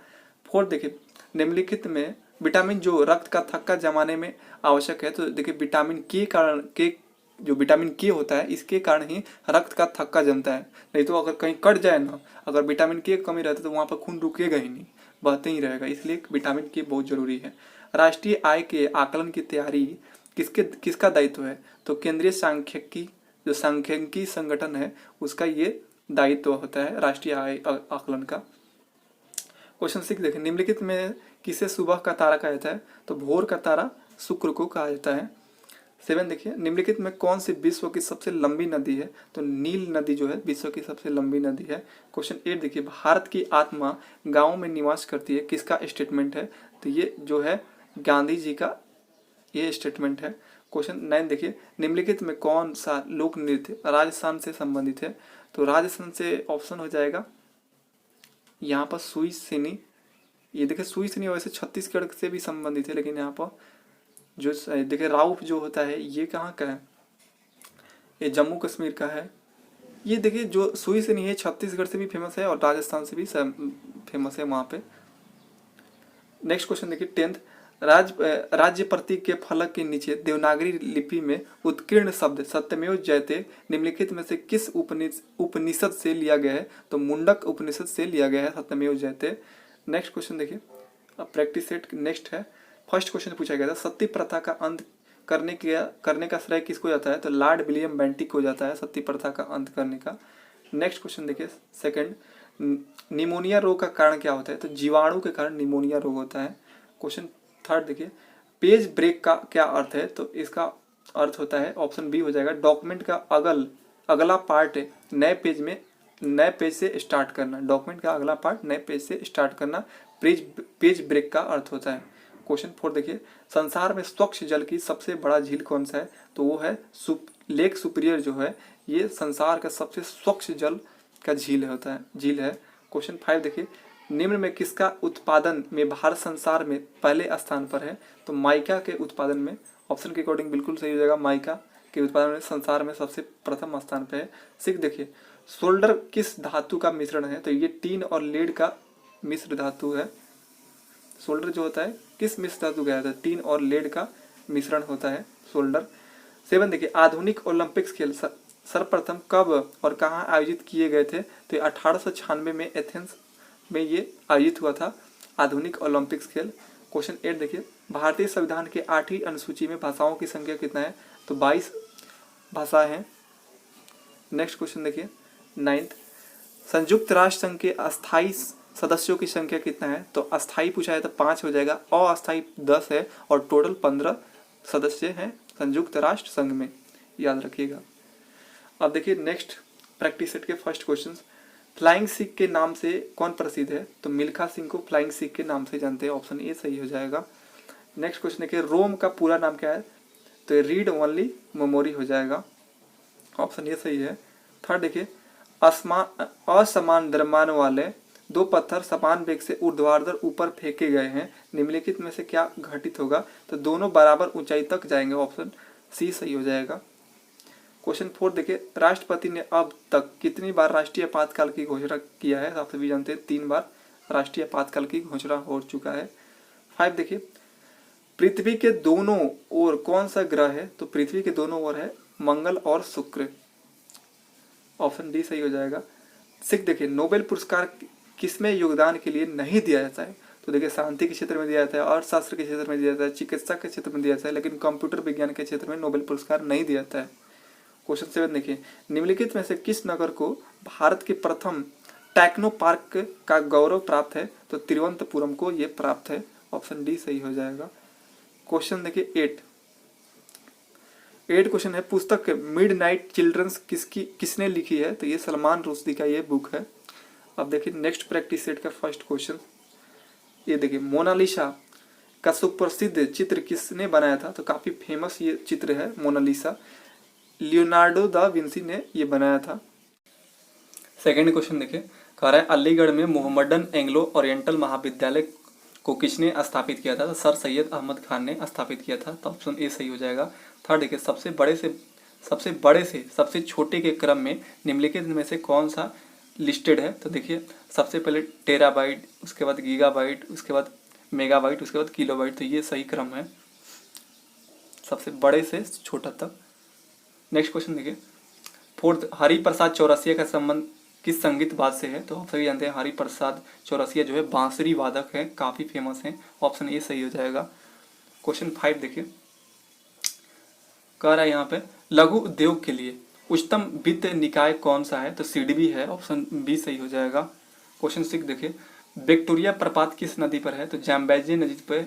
फोर्थ देखिए, निम्नलिखित में विटामिन जो रक्त का थक्का जमाने में आवश्यक है, तो देखिए विटामिन के जो विटामिन के होता है इसके कारण ही रक्त का थक्का जमता है, नहीं तो अगर कहीं कट जाए ना, अगर विटामिन के कमी रहती तो वहाँ पर खून रुकेगा ही नहीं, बहते ही रहेगा, इसलिए विटामिन के बहुत जरूरी है। राष्ट्रीय आय के आकलन की तैयारी किसका दायित्व है? तो केंद्रीय सांख्यिकी जो सांख्यिकी संगठन है उसका ये दायित्व होता है राष्ट्रीय आय आकलन का। क्वेश्चन 6 देखें, निम्नलिखित में किसे सुबह का तारा कहा जाता है? तो भोर का तारा शुक्र को कहा जाता है। 7 देखिए, निम्नलिखित में कौन सी विश्व की सबसे लंबी नदी है? तो नील नदी जो है विश्व की सबसे लंबी नदी है। क्वेश्चन 8 देखिए, भारत की आत्मा गांव में निवास करती है, किसका स्टेटमेंट है? तो ये जो है गांधी जी का ये स्टेटमेंट है। क्वेश्चन 9 देखिए, निम्नलिखित में कौन सा लोक नृत्य राजस्थान से संबंधित है? तो राजस्थान से ऑप्शन हो जाएगा यहाँ पर सुई सिनी। ये देखिए सुई सिनी वैसे छत्तीसगढ़ से भी संबंधित है, लेकिन यहाँ पर जो देखिए राउफ जो होता है ये कहाँ का है? ये जम्मू कश्मीर का है। ये देखिए जो सुई सिनी है छत्तीसगढ़ से भी फेमस है और राजस्थान से भी फेमस है वहाँ पे। नेक्स्ट क्वेश्चन देखिए 10th, राज्य प्रतीक के फलक के नीचे देवनागरी लिपि में उत्कीर्ण शब्द सत्यमेव जयते निम्नलिखित में से किस उपनिषद से लिया गया है? तो मुंडक उपनिषद से लिया गया है सत्यमेव जयते। नेक्स्ट क्वेश्चन देखिए, अब प्रैक्टिस सेट नेक्स्ट है। फर्स्ट क्वेश्चन पूछा गया था, सती प्रथा का अंत करने का श्रेय किसको जाता है? तो लॉर्ड विलियम बेंटिक को जाता है सती प्रथा का अंत करने का। नेक्स्ट क्वेश्चन देखिए सेकंड, निमोनिया रोग का कारण क्या होता है? तो जीवाणु के कारण निमोनिया रोग होता है। क्वेश्चन थर्ड देखिए, पेज ब्रेक का क्या अर्थ है? तो इसका अर्थ होता है ऑप्शन बी हो जाएगा, डॉक्यूमेंट का अगला पार्ट नए पेज से स्टार्ट करना। डॉक्यूमेंट का अगला पार्ट नए पेज से स्टार्ट करना पेज ब्रेक का अर्थ होता है। क्वेश्चन 4 देखिए, संसार में स्वच्छ जल की सबसे बड़ा झील कौन सा है? तो वो है लेक सुपीरियर जो है ये संसार का सबसे स्वच्छ जल का झील है। क्वेश्चन 5 देखिए, निम्न में किसका उत्पादन में भारत संसार में पहले स्थान पर है? तो माइका के उत्पादन में, ऑप्शन के अकॉर्डिंग बिल्कुल सही हो जाएगा, माइका के उत्पादन में संसार में सबसे प्रथम स्थान पर है। 6 देखिए, सोल्डर किस धातु का मिश्रण है? तो ये टीन और लेड का मिश्र धातु है। सोल्डर जो होता है किस मिश्र धातु का है? टीन और लेड का मिश्रण होता है सोल्डर। 7 देखिए, आधुनिक ओलंपिक्स खेल सर्वप्रथम कब और कहाँ आयोजित किए गए थे? तो 1896 में एथेंस में ये आयोजित हुआ था आधुनिक ओलंपिक्स खेल। क्वेश्चन 8 देखिए, भारतीय संविधान के 8वीं अनुसूची में भाषाओं की संख्या कितना है? तो 22 भाषा है। नेक्स्ट क्वेश्चन देखिए 9th, संयुक्त राष्ट्र संघ के अस्थायी सदस्यों की संख्या कितना है? तो अस्थायी पूछा है तो 5 हो जाएगा, अस्थायी 10 है और टोटल 15 सदस्य हैं संयुक्त राष्ट्र संघ में, याद रखिएगा। अब देखिए नेक्स्ट प्रैक्टिस सेट के फर्स्ट क्वेश्चन, फ्लाइंग सिख के नाम से कौन प्रसिद्ध है? तो मिल्खा सिंह को फ्लाइंग सिख के नाम से जानते हैं, ऑप्शन ए सही हो जाएगा। नेक्स्ट क्वेश्चन देखिए, रोम का पूरा नाम क्या है? तो रीड ओनली मेमोरी हो जाएगा, ऑप्शन ए सही है। थर्ड देखिए, असमान द्रव्यमान वाले दो पत्थर समान वेग से ऊर्ध्वाधर ऊपर फेंके गए हैं, निम्नलिखित में से क्या घटित होगा? तो दोनों बराबर ऊंचाई तक जाएंगे, ऑप्शन सी सही हो जाएगा। क्वेश्चन 4 देखिए, राष्ट्रपति ने अब तक कितनी बार राष्ट्रीय आपातकाल की घोषणा किया है? आप सभी जानते हैं 3 बार राष्ट्रीय आपातकाल की घोषणा हो चुका है। 5 देखिए, पृथ्वी के दोनों ओर कौन सा ग्रह है? तो पृथ्वी के दोनों ओर है मंगल और शुक्र, ऑप्शन डी सही हो जाएगा। 6 देखिए, नोबेल पुरस्कार किसमें योगदान के लिए नहीं दिया जाता है? तो देखिए शांति के क्षेत्र में दिया जाता है, अर्थशास्त्र के क्षेत्र में दिया जाता है, चिकित्सा के क्षेत्र में दिया जाता है, लेकिन कंप्यूटर विज्ञान के क्षेत्र में नोबेल पुरस्कार नहीं दिया जाता है। क्वेश्चन 7 देखिए, निम्नलिखित में से किस नगर को भारत के प्रथम टेक्नो पार्क का गौरव प्राप्त है? तो तिरुवनंतपुरम को ये प्राप्त है, ऑप्शन डी सही हो जाएगा। क्वेश्चन देखिए 8 क्वेश्चन है, पुस्तक मिडनाइट चिल्ड्रंस किसने लिखी है? तो ये सलमान रुश्दी का ये बुक है। अब देखिए नेक्स्ट प्रैक्टिस सेट का फर्स्ट क्वेश्चन, ये देखिए मोनालिसा का सुप्रसिद्ध चित्र किसने बनाया था? तो काफी फेमस ये चित्र है मोनालिसा, लियोनार्डो दा विंसी ने ये बनाया था। सेकेंड क्वेश्चन देखिए, कह रहा है अलीगढ़ में मोहम्मडन एंग्लो ओरिएंटल महाविद्यालय को किसने स्थापित किया था? तो सर सैयद अहमद खान ने स्थापित किया था। तो ऑप्शन ए सही हो जाएगा। थर्ड देखिए, सबसे बड़े से सबसे छोटे के क्रम में निम्नलिखित में से कौन सा लिस्टेड है? तो देखिए सबसे पहले टेराबाइट, उसके बाद गीगाबाइट, उसके बाद मेगाबाइट, उसके बाद किलोबाइट। तो ये सही क्रम है सबसे बड़े से छोटा तक। नेक्स्ट क्वेश्चन देखिए, फोर्थ, हरिप्रसाद चौरसिया का संबंध किस संगीत वाद से है? तो आप सभी जानते हैं हरिप्रसाद चौरसिया जो है बांसुरी वादक है, काफी फेमस है। ऑप्शन ए सही हो जाएगा। क्वेश्चन 5 देखिए, कह रहा है यहाँ पे लघु उद्योग के लिए उच्चतम वित्त निकाय कौन सा है? तो सीडबी है। ऑप्शन बी सही हो जाएगा। क्वेश्चन 6 देखिए, विक्टोरिया प्रपात किस नदी पर है? तो जाम्बेजी नदी पर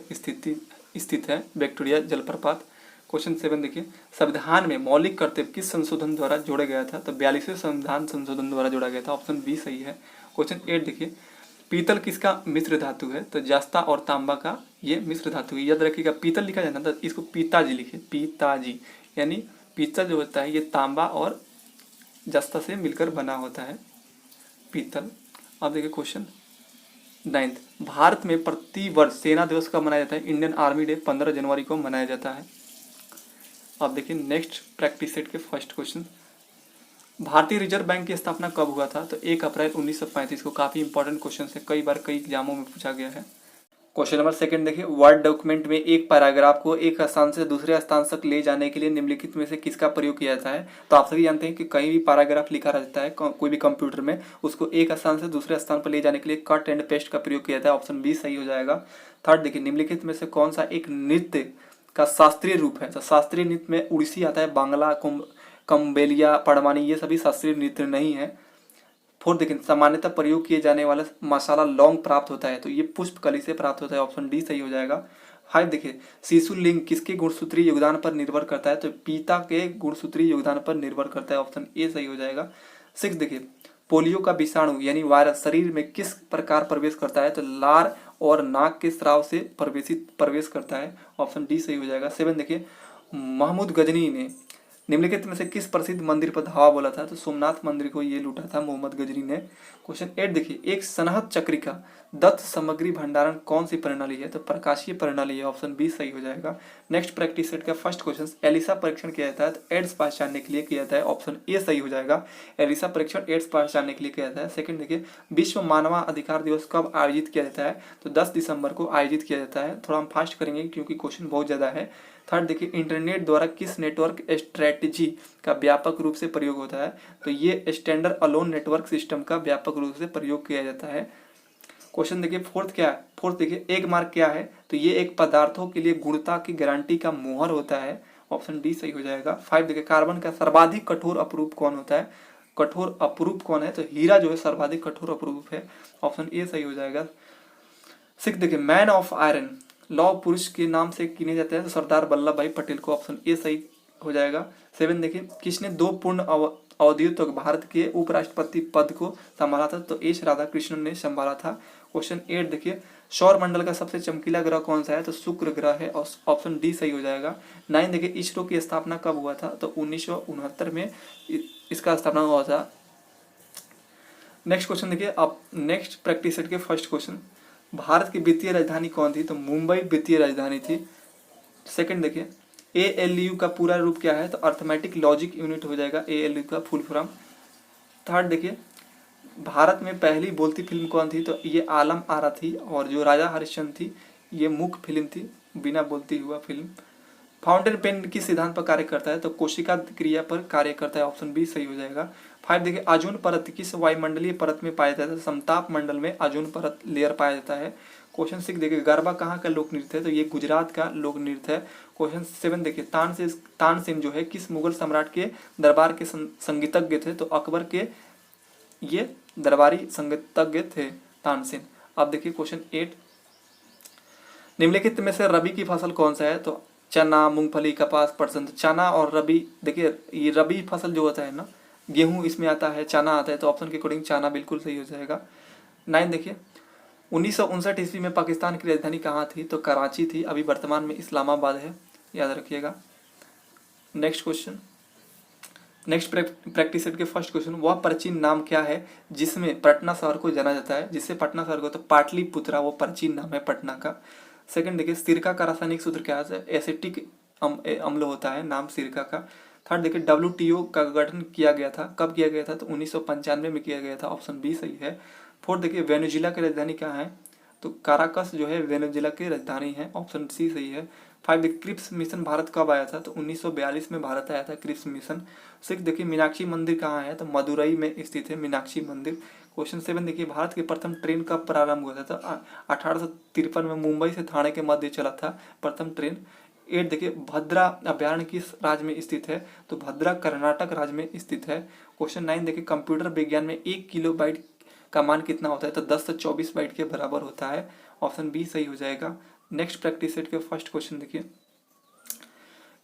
स्थित है विक्टोरिया जलप्रपात। क्वेश्चन 7 देखिए, संविधान में मौलिक कर्तव्य किस संशोधन द्वारा जोड़ा गया था? तो 42वें संविधान संशोधन द्वारा जोड़ा गया था। ऑप्शन बी सही है। क्वेश्चन 8 देखिए, पीतल किसका मिश्र धातु है? तो जस्ता और तांबा का ये मिश्र धातु है। याद रखिएगा, पीतल लिखा जाता है तो इसको पिताजी लिखे, पिताजी, यानी पीतल जो होता है ये तांबा और जस्ता से मिलकर बना होता है पीतल। अब देखिए क्वेश्चन 9, भारत में प्रति वर्ष सेना दिवस कब मनाया जाता है? इंडियन आर्मी डे 15 जनवरी को मनाया जाता है। अब देखिए नेक्स्ट प्रैक्टिस सेट के फर्स्ट क्वेश्चन, भारतीय रिजर्व बैंक की स्थापना कब हुआ था? तो 1 अप्रैल 1935 को। काफी इंपॉर्टेंट क्वेश्चन है, कई बार कई एग्जामों में पूछा गया है। क्वेश्चन नंबर 2 देखिए, वर्ड डॉक्यूमेंट में एक पैराग्राफ को एक स्थान से दूसरे स्थान तक ले जाने के लिए निम्नलिखित में से किसका प्रयोग किया जाता है? तो आप सभी जानते हैं कि कहीं भी पैराग्राफ लिखा रहता है कोई भी कंप्यूटर में, उसको एक स्थान से दूसरे स्थान पर ले जाने के लिए कट एंड पेस्ट का प्रयोग किया जाता है। ऑप्शन बी सही हो जाएगा। थर्ड देखिए, निम्नलिखित में से कौन सा एक नृत्य का शास्त्रीय रूप है? तो शास्त्रीय नृत्य में उड़ीसी आता है, बांग्ला, कम्बेलिया, पड़वानी, ये सभी शास्त्रीय नृत्य नहीं है। फोर्थ देखिए, सामान्यतः प्रयोग किए जाने वाला मसाला लौंग प्राप्त होता है, तो ये पुष्पकली से प्राप्त होता है। ऑप्शन डी सही हो जाएगा। 5 देखिए, शिशु लिंग किसके गुणसूत्रीय योगदान पर निर्भर करता है? तो पिता के गुणसूत्रीय योगदान पर निर्भर करता है। ऑप्शन ए सही हो जाएगा। 6 देखिए, पोलियो का विषाणु यानी वायरस शरीर में किस प्रकार प्रवेश करता है? तो लार और नाक के स्राव से प्रवेश करता है। ऑप्शन डी सही हो जाएगा। 7 देखिए, महमूद गजनी ने निम्नलिखित में से किस प्रसिद्ध मंदिर पर धावा बोला था? तो सोमनाथ मंदिर को ये लूटा था मोहम्मद गजनी ने। क्वेश्चन 8 देखिए, एक सनहत चक्रिका दत्त सामग्री भंडारण कौन सी प्रणाली है? तो प्रकाशीय प्रणाली है। ऑप्शन बी सही हो जाएगा। नेक्स्ट प्रैक्टिस सेट का फर्स्ट क्वेश्चन, एलिसा परीक्षण किया जाता है तो एड्स पहचानने के लिए किया जाता है। ऑप्शन ए सही हो जाएगा। एलिसा परीक्षण एड्स पहचानने के लिए किया जाता है। सेकंड देखिए, विश्व मानवाधिकार दिवस कब आयोजित किया जाता है? तो 10 दिसंबर को आयोजित किया जाता है। थोड़ा हम फास्ट करेंगे क्योंकि क्वेश्चन बहुत ज्यादा है। थर्ड देखिए, इंटरनेट द्वारा किस नेटवर्क स्ट्रेटजी का व्यापक रूप से प्रयोग होता है? तो ये स्टैंडर्ड अलोन नेटवर्क सिस्टम का व्यापक रूप से प्रयोग किया जाता है। क्वेश्चन देखिए फोर्थ क्या है? फोर्थ देखिए, एग मार्क क्या है? तो ये एक पदार्थों के लिए गुणता की गारंटी का मोहर होता है। ऑप्शन डी सही हो जाएगा। 5 देखिए, कार्बन का सर्वाधिक कठोर अपरूप कौन होता है? कठोर अपरूप कौन है? तो हीरा जो है सर्वाधिक कठोर अपरूप है। ऑप्शन ए सही हो जाएगा। 6 देखिए, मैन ऑफ आयरन लौह पुरुष के नाम से गिने जाते हैं तो सरदार वल्लभ भाई पटेल को। ऑप्शन ए सही हो जाएगा। 7 देखिए, किसने 2 पूर्ण अवधियों तक भारत के उपराष्ट्रपति पद को संभाला था? तो एस राधाकृष्णन ने संभाला था। क्वेश्चन 8 देखिए, सौर मंडल का सबसे चमकीला ग्रह कौन सा है? तो शुक्र ग्रह है। ऑप्शन डी सही हो जाएगा। 9 देखिए, इसरो की स्थापना कब हुआ था? तो 1969 में इसका स्थापना हुआ था। नेक्स्ट क्वेश्चन देखिए, आप नेक्स्ट प्रैक्टिस सेट के फर्स्ट क्वेश्चन, भारत की वित्तीय राजधानी कौन थी? तो मुंबई वित्तीय राजधानी थी। सेकंड देखिए, ALU का पूरा रूप क्या है? तो अर्थमेटिक लॉजिक यूनिट हो जाएगा ALU का फुल फॉर्म। थर्ड देखिए, भारत में पहली बोलती फिल्म कौन थी? तो ये आलम आरा थी, और जो राजा हरिश्चंद्र थी ये मुख्य फिल्म थी, बिना बोलती हुआ फिल्म। फाउंटेन पेन किस सिद्धांत पर कार्य करता है? तो कोशिका क्रिया पर कार्य करता है। ऑप्शन बी सही हो जाएगा। 5 देखिए, आजून परत किस वायुमंडलीय परत में पाया जाता है? समताप मंडल में आजून परत लेयर पाया जाता है। क्वेश्चन 6 देखिए, गरबा कहाँ का लोक नृत्य है? तो ये गुजरात का लोक नृत्य है। क्वेश्चन 7 देखिए, तानसेन जो है किस मुगल सम्राट के दरबार के संगीतज्ञ थे? तो अकबर के ये दरबारी संगीतज्ञ थे तानसेन। अब देखिए क्वेश्चन 8, निम्नलिखित में से रबी की फसल कौन सा है? तो चना, मूंगफली, कपास, पटसन। तो चना और रबी, देखिए ये रबी फसल जो होता है ना, गेहूं इसमें आता है, चना आता है, तो ऑप्शन के अकॉर्डिंग चना बिल्कुल सही हो जाएगा। 9 देखिए, 1959 ईस्वी में पाकिस्तान की राजधानी कहाँ थी? तो कराची थी, अभी वर्तमान में इस्लामाबाद है, याद रखिएगा। Next question, next practice set के फर्स्ट क्वेश्चन, वह प्राचीन नाम क्या है जिसमें पटना शहर को जाना जाता है? जिससे पटना शहर को, तो पाटलिपुत्रा वो प्राचीन नाम है पटना का। सेकंड देखिए, सिरका का रासायनिक सूत्र क्या है? एसिटिक अम्ल होता है नाम सिरका का। थर्ड देखिए, WTO का गठन किया गया था, कब किया गया था? तो 1995 में किया गया था, ऑप्शन बी सही है। फोर्थ देखिए, वेनेजुएला की राजधानी क्या है? तो काराकस जो है वेनेजुएला की राजधानी है, ऑप्शन सी सही है। 5 देखिए, क्रिप्स मिशन भारत कब आया था? तो 1942 में भारत आया था क्रिप्स मिशन। 6 देखिए, मीनाक्षी मंदिर कहाँ है? तो मदुरई में स्थित है मीनाक्षी मंदिर। क्वेश्चन 7 देखिए, भारत की प्रथम ट्रेन कब प्रारंभ हुआ था? तो 1853 में मुंबई से थाने के मध्य चला था प्रथम ट्रेन। 8 देखिए, भद्रा अभ्यारण्य किस राज्य में स्थित है? तो भद्रा कर्नाटक राज्य में स्थित है। क्वेश्चन 9 देखिए, कंप्यूटर विज्ञान में 1 किलोबाइट का मान कितना होता है? तो 10 से 24 बाइट के बराबर होता है, ऑप्शन बी सही हो जाएगा। नेक्स्ट प्रैक्टिस सेट के फर्स्ट क्वेश्चन देखिए,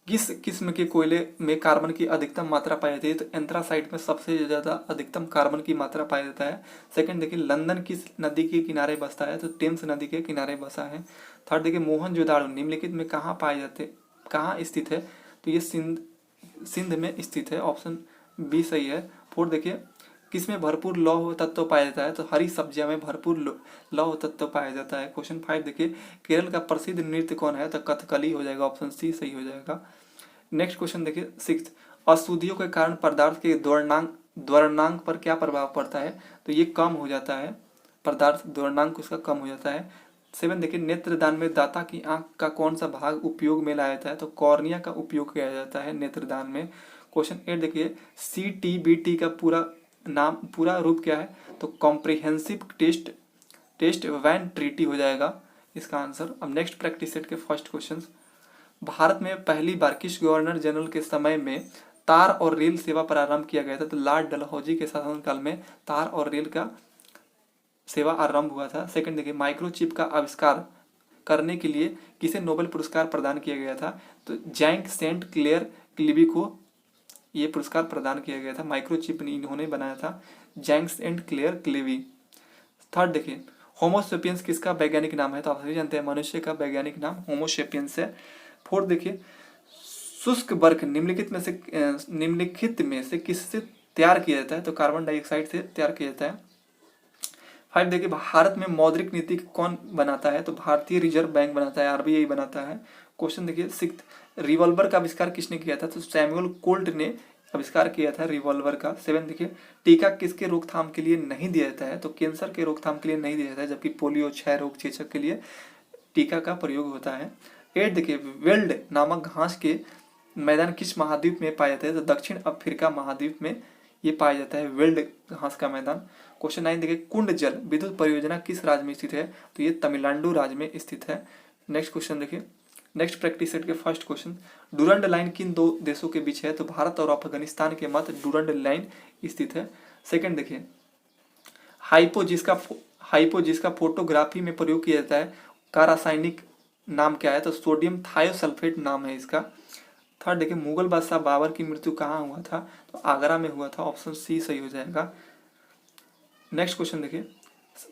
किस किस्म के कोयले में कार्बन की अधिकतम मात्रा पाई जाती है? तो एंथ्रासाइट में सबसे ज्यादा अधिकतम कार्बन की मात्रा पाया जाता है। सेकंड देखिए, लंदन किस नदी के किनारे बसता है? तो टेम्स नदी के किनारे बसा है। थर्ड देखिए, मोहनजोदाड़ो निम्नलिखित में कहाँ पाए जाते, कहाँ स्थित है? तो ये सिंध में स्थित है, ऑप्शन बी सही है। फोर्थ देखिए, किसमें भरपूर लौह तत्व पाया जाता है? तो हरी सब्जियां में भरपूर लौह तत्व पाया जाता है। क्वेश्चन 5 देखिए, केरल का प्रसिद्ध नृत्य कौन है? तो कथकली हो जाएगा, ऑप्शन सी सही हो जाएगा। नेक्स्ट क्वेश्चन देखिए 6, अशुद्धियों के कारण पदार्थ के द्वरणांक पर क्या प्रभाव पड़ता है? तो ये कम हो जाता है, पदार्थ द्वरणांक उसका कम हो जाता है। 7 देखिए, नेत्रदान में दाता की आंख का कौन सा भाग उपयोग में लाया जाता है? तो कॉर्निया का उपयोग किया जाता है नेत्रदान में। क्वेश्चन 8 देखिए, CTBT का पूरा रूप क्या है? तो कॉम्प्रिहेंसिव टेस्ट वैन ट्रीटी हो जाएगा इसका आंसर। अब नेक्स्ट प्रैक्टिस सेट के फर्स्ट क्वेश्चन, भारत में पहली बार किस गवर्नर जनरल के समय में तार और रेल सेवा प्रारंभ किया गया था? तो लॉर्ड डलहौजी के शासनकाल में तार और रेल का सेवा आरंभ हुआ था। सेकंड देखिए, माइक्रोचिप का आविष्कार करने के लिए किसे नोबेल पुरस्कार प्रदान किया गया था? तो जैंक सेंट क्लेयर क्लीवी को ये पुरस्कार प्रदान किया गया था, माइक्रोचिप इन्होंने बनाया था, जैंक सेंट क्लेयर क्लीवी। थर्ड देखिए, होमोसेपियंस किसका वैज्ञानिक नाम है? तो आप सभी जानते हैं मनुष्य का वैज्ञानिक नाम होमोसेपियंस है। फोर्थ देखिए, शुष्क बर्फ निम्नलिखित में से किससे तैयार किया जाता है? तो कार्बन डाइऑक्साइड से तैयार किया जाता है। 5 देखिए, भारत में मौद्रिक नीति कौन बनाता है? तो भारतीय रिजर्व बैंक बनाता है, RBI बनाता है। क्वेश्चन देखिए 6, रिवॉल्वर का आविष्कार किसने किया था? तो सैमुअल कोल्ट ने आविष्कार किया था रिवॉल्वर का। 7 देखिए, टीका किसके रोकथाम के लिए नहीं दिया जाता है? तो कैंसर के रोकथाम के लिए नहीं दिया जाता है, जबकि पोलियो, क्षय रोग, चेचक के लिए टीका का प्रयोग होता है। 8 देखिए, वेल्ड नामक घास के मैदान किस महाद्वीप में पाया जाता है? तो दक्षिण अफ्रीका महाद्वीप में ये पाया जाता है वेल्ड घास का मैदान। क्वेश्चन 9 देखिए, कुंड जल विद्युत परियोजना किस राज्य में स्थित है? तो ये तमिलनाडु राज्य में स्थित है। नेक्स्ट क्वेश्चन देखिए, नेक्स्ट प्रैक्टिस सेट के फर्स्ट क्वेश्चन, डूरंड लाइन किन दो देशों के बीच है? तो भारत और अफगानिस्तान के मध्य डूरंड लाइन स्थित है। सेकंड देखिए, हाइपो जिसका फोटोग्राफी में प्रयोग किया जाता है का रासायनिक नाम क्या है? तो सोडियम थायोसल्फेट नाम है इसका। थर्ड देखिए, मुगल बादशाह बाबर की मृत्यु कहाँ हुआ था? तो आगरा में हुआ था, ऑप्शन सी सही हो जाएगा। नेक्स्ट क्वेश्चन देखिए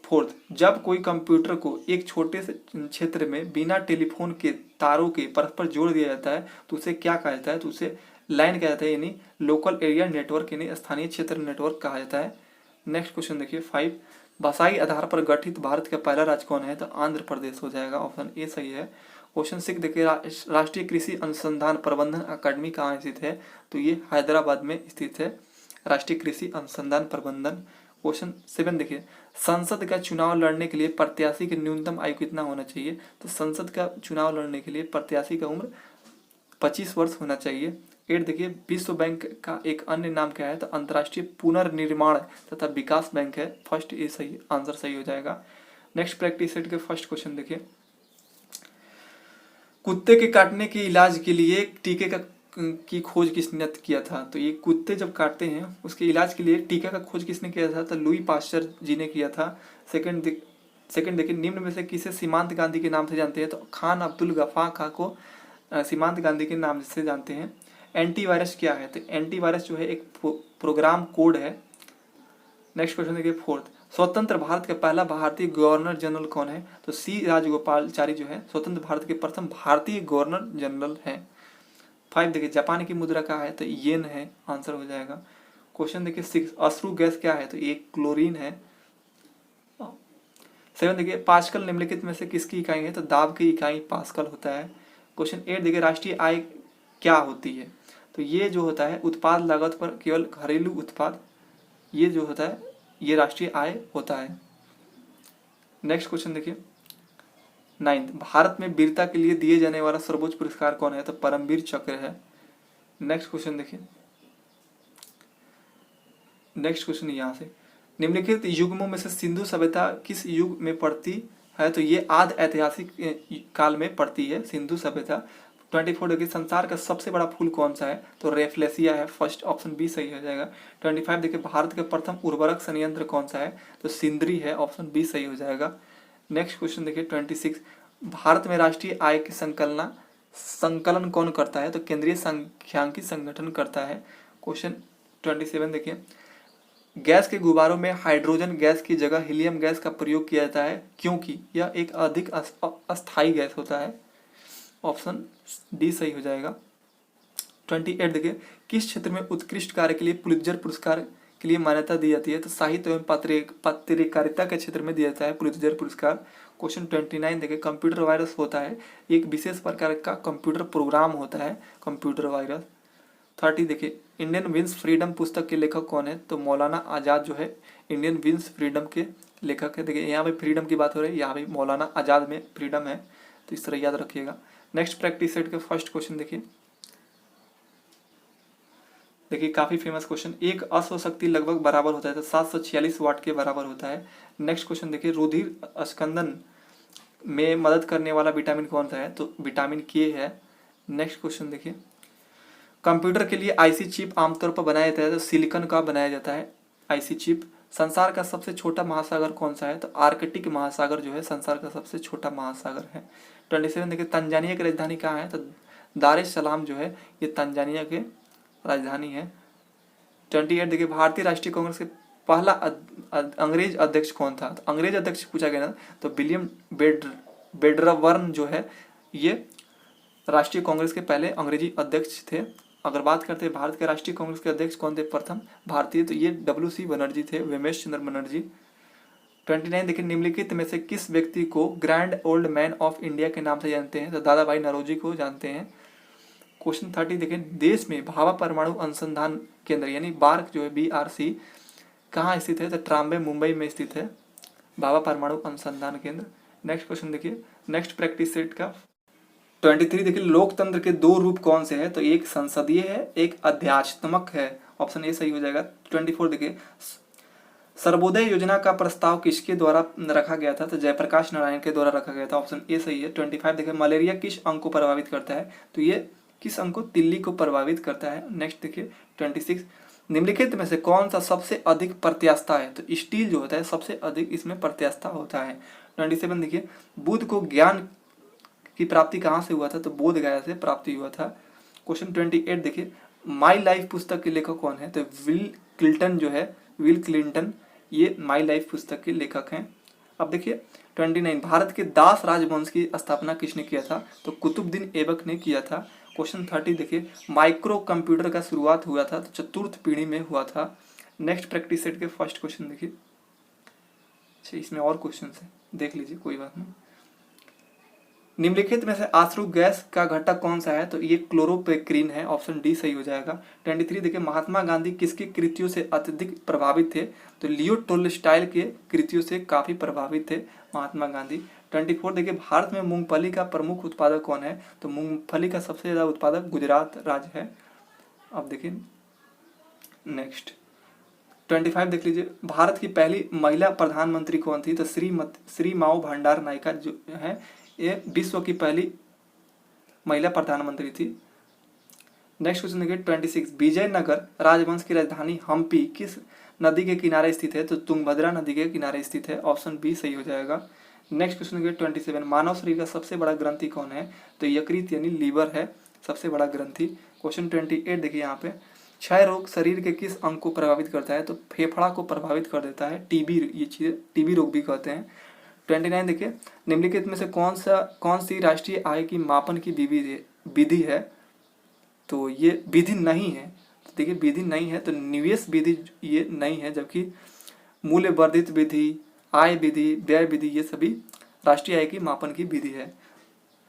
फोर्थ, जब कोई कंप्यूटर को एक छोटे से क्षेत्र में बिना टेलीफोन के तारों के परस्पर जोड़ दिया जाता है तो उसे क्या कहा जाता है? तो उसे लाइन कहा जाता है, यानी लोकल एरिया नेटवर्क, यानी स्थानीय क्षेत्र नेटवर्क कहा जाता है। नेक्स्ट क्वेश्चन देखिए 5, भाषाई आधार पर गठित भारत का पहला राज्य कौन है? तो आंध्र प्रदेश हो जाएगा, ऑप्शन ए सही है। क्वेश्चन 6 देखिए, राष्ट्रीय कृषि अनुसंधान प्रबंधन अकादमी कहाँ स्थित है? तो ये हैदराबाद में स्थित है, राष्ट्रीय कृषि अनुसंधान प्रबंधन। क्वेश्चन 7 देखिए, संसद का चुनाव लड़ने के लिए प्रत्याशी की न्यूनतम आयु कितना होना चाहिए? तो संसद का चुनाव लड़ने के लिए प्रत्याशी का उम्र 25 वर्ष होना चाहिए। 8 देखिए, विश्व बैंक का एक अन्य नाम क्या है? तो अंतर्राष्ट्रीय पुनर्निर्माण तथा विकास बैंक है, फर्स्ट ए सही आंसर सही हो जाएगा। नेक्स्ट प्रैक्टिस सेट के फर्स्ट क्वेश्चन देखिए, कुत्ते के काटने के इलाज के लिए टीके की खोज किसने किया था? तो ये कुत्ते जब काटते हैं उसके इलाज के लिए टीका का खोज किसने किया था? तो लुई पास्चर जी ने किया था। सेकंड सेकंड देखिए, निम्न में से किसे सीमांत गांधी के नाम से जानते हैं? तो खान अब्दुल गफ्फार खां को सीमांत गांधी के नाम से जानते हैं। एंटीवायरस क्या है? तो एंटीवायरस जो है एक प्रोग्राम कोड है। नेक्स्ट क्वेश्चन देखिए फोर्थ, स्वतंत्र भारत का पहला भारतीय गवर्नर जनरल कौन है? तो सी राजगोपालचारी जो है स्वतंत्र भारत के प्रथम भारतीय गवर्नर जनरल हैं। 5 देखिए, जापान की मुद्रा क्या है? तो येन है, आंसर हो जाएगा। क्वेश्चन देखिए 6, अश्रु गैस क्या है? तो ये क्लोरीन है। 7 देखिए, पास्कल निम्नलिखित में से किसकी इकाई है? तो दाब की इकाई पास्कल होता है। क्वेश्चन 8 देखिए, राष्ट्रीय आय क्या होती है? तो ये जो होता है उत्पाद लागत पर केवल घरेलू उत्पाद, ये जो होता है ये राष्ट्रीय आय होता है। नेक्स्ट क्वेश्चन देखिए 9, भारत में वीरता के लिए दिए जाने वाला सर्वोच्च पुरस्कार कौन है? तो परमवीर चक्र है। नेक्स्ट क्वेश्चन देखिए, नेक्स्ट क्वेश्चन यहाँ से, निम्नलिखित युगमों में से सिंधु सभ्यता किस युग में पड़ती है? तो ये आद ऐतिहासिक काल में पड़ती है सिंधु सभ्यता। 24 देखिए, संसार का सबसे बड़ा फूल कौन सा है? तो रेफ्लेसिया है, फर्स्ट ऑप्शन बी सही हो जाएगा। 25 देखिए, भारत का प्रथम उर्वरक संयंत्र कौन सा है? तो सिंदरी है, ऑप्शन बी सही हो जाएगा। नेक्स्ट क्वेश्चन देखिए 26, भारत में राष्ट्रीय आय की संकलन कौन करता है? तो केंद्रीय सांख्यिकी संगठन करता है। क्वेश्चन 27 देखिए, गैस के गुब्बारों में हाइड्रोजन गैस की जगह हीलियम गैस का प्रयोग किया जाता है क्योंकि यह एक अधिक अस्थायी गैस होता है, ऑप्शन डी सही हो जाएगा। 28 देखिए, किस क्षेत्र में उत्कृष्ट कार्य के लिए पुलित्जर पुरस्कार के लिए मान्यता दी जाती है? तो साहित्य एवं पत्रकारिता के क्षेत्र में दिया जाता है पुलित्जर पुरस्कार। क्वेश्चन 29 देखिए, कंप्यूटर वायरस होता है एक विशेष प्रकार का कंप्यूटर प्रोग्राम होता है कंप्यूटर वायरस। 30 देखिए, इंडियन विंस फ्रीडम पुस्तक के लेखक कौन है? तो मौलाना आज़ाद जो है इंडियन विंस फ्रीडम के लेखक है। देखिए यहाँ पे फ्रीडम की बात हो रही है, यहाँ पे मौलाना आज़ाद में फ्रीडम है, तो इस तरह याद रखिएगा। नेक्स्ट प्रैक्टिस सेट के फर्स्ट क्वेश्चन देखिए, काफी फेमस क्वेश्चन, एक अश्व शक्ति लगभग बराबर होता है? तो 746 वाट के बराबर होता है। नेक्स्ट क्वेश्चन देखिए, रुधिर स्कंदन में मदद करने वाला विटामिन कौन सा है? तो विटामिन के है। नेक्स्ट क्वेश्चन देखिए, कंप्यूटर के लिए आईसी चिप आमतौर पर बनाया जाता है? तो सिलिकॉन का बनाया जाता है आईसी चिप। संसार का सबसे छोटा महासागर कौन सा है? तो आर्कटिक महासागर जो है संसार का सबसे छोटा महासागर है। 27 देखिए, तंजानिया की राजधानी कहाँ है? तो दार एस सलाम जो है ये तंजानिया के राजधानी है। 28 देखिए, भारतीय राष्ट्रीय कांग्रेस के पहला अंग्रेज अध्यक्ष कौन था? तो अंग्रेज अध्यक्ष पूछा गया ना, तो विलियम बेडरबर्न जो है ये राष्ट्रीय कांग्रेस के पहले अंग्रेजी अध्यक्ष थे। अगर बात करते हैं भारत के राष्ट्रीय कांग्रेस के अध्यक्ष कौन थे प्रथम भारतीय? तो ये WC बनर्जी थे, वेमेश चंद्र बनर्जी। 29 देखिए, निम्नलिखित में से किस व्यक्ति को grand old man of India के नाम से जानते हैं? तो दादा भाई नौरोजी को जानते हैं। क्वेश्चन 30 देखिए, देश में भाभा परमाणु अनुसंधान केंद्र यानी बार्क जो है BRC कहाँ स्थित है? तो ट्राम्बे मुंबई में स्थित है भाभा परमाणु अनुसंधान केंद्र। नेक्स्ट क्वेश्चन देखिए, नेक्स्ट प्रैक्टिस सेट का 23 देखिए, लोकतंत्र के दो रूप कौन से हैं? तो एक संसदीय है, एक अध्यात्मक है, ऑप्शन ए सही हो जाएगा। 24 देखिए, सर्वोदय योजना का प्रस्ताव किसके द्वारा रखा गया था? तो जयप्रकाश नारायण के द्वारा रखा गया था, ऑप्शन ए सही है। 25 देखिए, मलेरिया किस अंग को प्रभावित करता है? तो ये किस अंग को? तिल्ली को प्रभावित करता है। नेक्स्ट देखिए 26, निम्नलिखित में से कौन सा सबसे अधिक प्रत्यास्था है? तो स्टील जो होता है सबसे अधिक इसमें प्रत्यास्था होता है। 27 देखिए, बुद्ध को ज्ञान की प्राप्ति कहाँ से हुआ था? तो बोध गया से प्राप्ति हुआ था। क्वेश्चन 28 देखिए, माई लाइफ पुस्तक के लेखक कौन है? तो विल क्लिंटन जो है, विल क्लिंटन ये माई लाइफ पुस्तक के लेखक हैं। अब देखिए 29, भारत के दास राजवंश की स्थापना किसने किया था? तो कुतुबुद्दीन ऐबक ने किया था। क्वेश्चन 30 देखिए, माइक्रो कंप्यूटर का शुरुआत हुआ था? तो चतुर्थ पीढ़ी में हुआ था। नेक्स्ट प्रैक्टिस सेट के फर्स्ट क्वेश्चन देखिए, अच्छा इसमें और क्वेश्चन है देख लीजिए, कोई बात नहीं। निम्नलिखित में से अश्रु गैस का घटक कौन सा है? तो ये क्लोरोपेक्रीन है, ऑप्शन डी सही हो जाएगा। 23 देखिए, महात्मा गांधी किसकी कृतियों से अत्यधिक प्रभावित थे? तो लियो टोल्स्टॉय के कृतियों से काफी प्रभावित थे महात्मा गांधी। 24 देखिए, भारत में मूंगफली का प्रमुख उत्पादक कौन है? तो मूंगफली का सबसे ज्यादा उत्पादक गुजरात राज्य है। अब देखिए नेक्स्ट 25 देख लीजिए, भारत की पहली महिला प्रधानमंत्री कौन थी? तो श्री माओ भंडार नायका जो है ये विश्व की पहली महिला प्रधानमंत्री थी। नेक्स्ट क्वेश्चन देखिए 26, विजयनगर राजवंश की राजधानी हम्पी किस नदी के किनारे स्थित है? तो तुंगभद्रा नदी के किनारे स्थित है, ऑप्शन बी सही हो जाएगा। नेक्स्ट क्वेश्चन देखिए 27, मानव शरीर का सबसे बड़ा ग्रंथि कौन है? तो यकृत यानी लीवर है सबसे बड़ा ग्रंथि। क्वेश्चन 28 देखिए यहाँ पे, क्षय रोग शरीर के किस अंग को प्रभावित करता है? तो फेफड़ा को प्रभावित कर देता है, टीबी, ये चीज़ टीबी रोग भी कहते हैं। 29 देखिए, निम्नलिखित में से कौन सी राष्ट्रीय आय की मापन की विधि है? तो ये विधि नहीं है, तो देखिए विधि नहीं है तो निवेश विधि ये नहीं है, जबकि मूल्य वर्धित विधि, आय विधि, व्यय विधि ये सभी राष्ट्रीय आय की मापन की विधि है।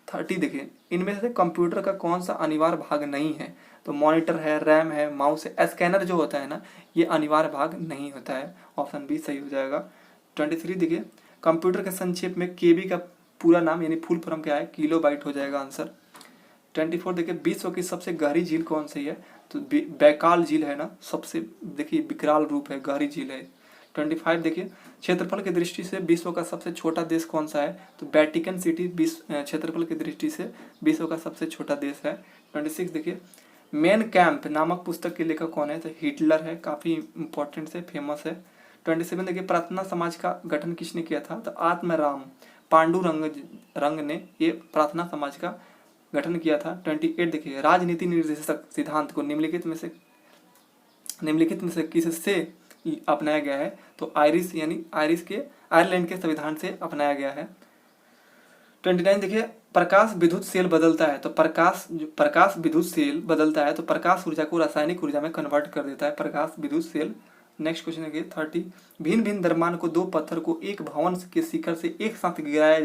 30 देखिए, इनमें से कंप्यूटर का कौन सा अनिवार्य भाग नहीं है? तो मॉनिटर है, रैम है, माउस है, स्कैनर जो होता है ना, ये अनिवार्य भाग नहीं होता है, ऑप्शन बी सही हो जाएगा। 23 देखिए, कंप्यूटर के संक्षेप में केबी का पूरा नाम यानी फुल फॉर्म क्या है? किलो बाइट हो जाएगा आंसर। 24 देखिए, विश्व की सबसे गहरी झील कौन सी है? तो बैकाल झील है ना, सबसे देखिए विकराल रूप है, गहरी झील है। 25 देखिए, क्षेत्रफल की दृष्टि से विश्व का सबसे छोटा देश कौन सा है? तो वेटिकन सिटी क्षेत्रफल की दृष्टि से विश्व का सबसे छोटा देश है। 26 देखिए, मेन कैंप नामक पुस्तक के लेखक कौन है? तो हिटलर है, काफी इंपॉर्टेंट से फेमस है। 27 देखिए, प्रार्थना समाज का गठन किसने किया था? तो आत्माराम पांडुरंग ने ये प्रार्थना समाज का गठन किया था। 28 देखिए, राजनीति निर्देशक सिद्धांत को निम्नलिखित में से किससे अपनाया गया है? तो आयरलैंड के संविधान से अपनाया गया है। 29 देखिए, प्रकाश विद्युत सेल बदलता है, तो प्रकाश विद्युत सेल बदलता है तो प्रकाश ऊर्जा को रासायनिक ऊर्जा में कन्वर्ट कर देता है प्रकाश विद्युत सेल। नेक्स्ट क्वेश्चन देखिए 30, भिन्न भिन्न द्रव्यमान को दो पत्थर को एक भवन के शिखर से एक साथ गिराया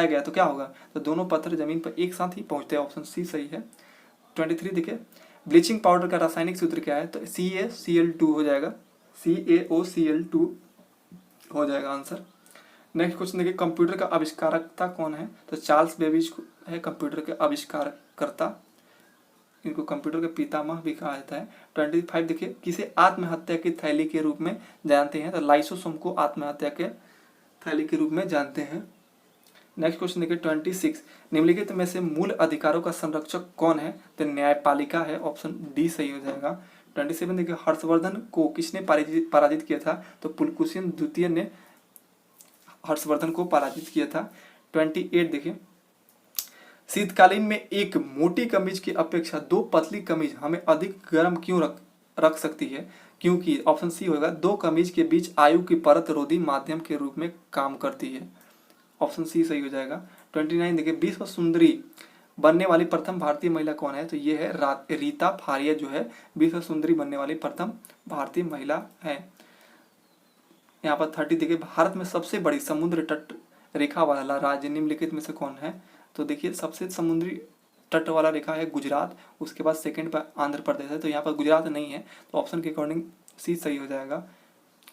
गया तो क्या होगा? तो दोनों पत्थर जमीन पर एक साथ ही पहुंचते हैं, ऑप्शन सी सही है। 23 देखिए, ब्लीचिंग पाउडर का रासायनिक सूत्र क्या है? तो CaCl2 हो जाएगा, CaOCl2 हो जाएगा आंसर। नेक्स्ट क्वेश्चन देखिए, कंप्यूटर का आविष्कारकर्ता कौन है? तो चार्ल्स बेबेज है कंप्यूटर के आविष्कारकर्ता, इनको कंप्यूटर के पितामह भी कहा जाता है। 25 देखिए, किसे आत्महत्या की थैली के रूप में जानते हैं? तो लाइसोसोम को आत्महत्या के थैली के रूप में जानते हैं। नेक्स्ट क्वेश्चन देखिए 26, निम्नलिखित में से मूल अधिकारों का संरक्षक कौन है? तो न्यायपालिका है, ऑप्शन डी सही हो जाएगा। 27 देखिए, हर्षवर्धन को किसने पराजित किया था? तो पुलकेशिन द्वितीय ने हर्षवर्धन को पराजित किया था। 28 देखिए, शीतकालीन में एक मोटी कमीज की अपेक्षा दो पतली कमीज हमें अधिक गर्म क्यों रख सकती है? क्योंकि ऑप्शन सी होगा, दो कमीज के बीच आयु की परत रोधी माध्यम के रूप में काम करती है, ऑप्शन सी सही हो जाएगा। 29 देखिए, विश्व सुंदरी बनने वाली प्रथम भारतीय महिला कौन है? तो ये है रीता फारिया, जो है विश्व सुंदरी बनने वाली प्रथम भारतीय महिला है। यहाँ पर 30 देखिए, भारत में सबसे बड़ी समुद्र तट रेखा वाला राज्य निम्नलिखित में से कौन है? तो देखिए, सबसे समुद्री तट वाला रेखा है गुजरात, उसके बाद सेकंड पर आंध्र प्रदेश है, तो यहाँ पर गुजरात नहीं है, तो ऑप्शन के अकॉर्डिंग सी सही हो जाएगा।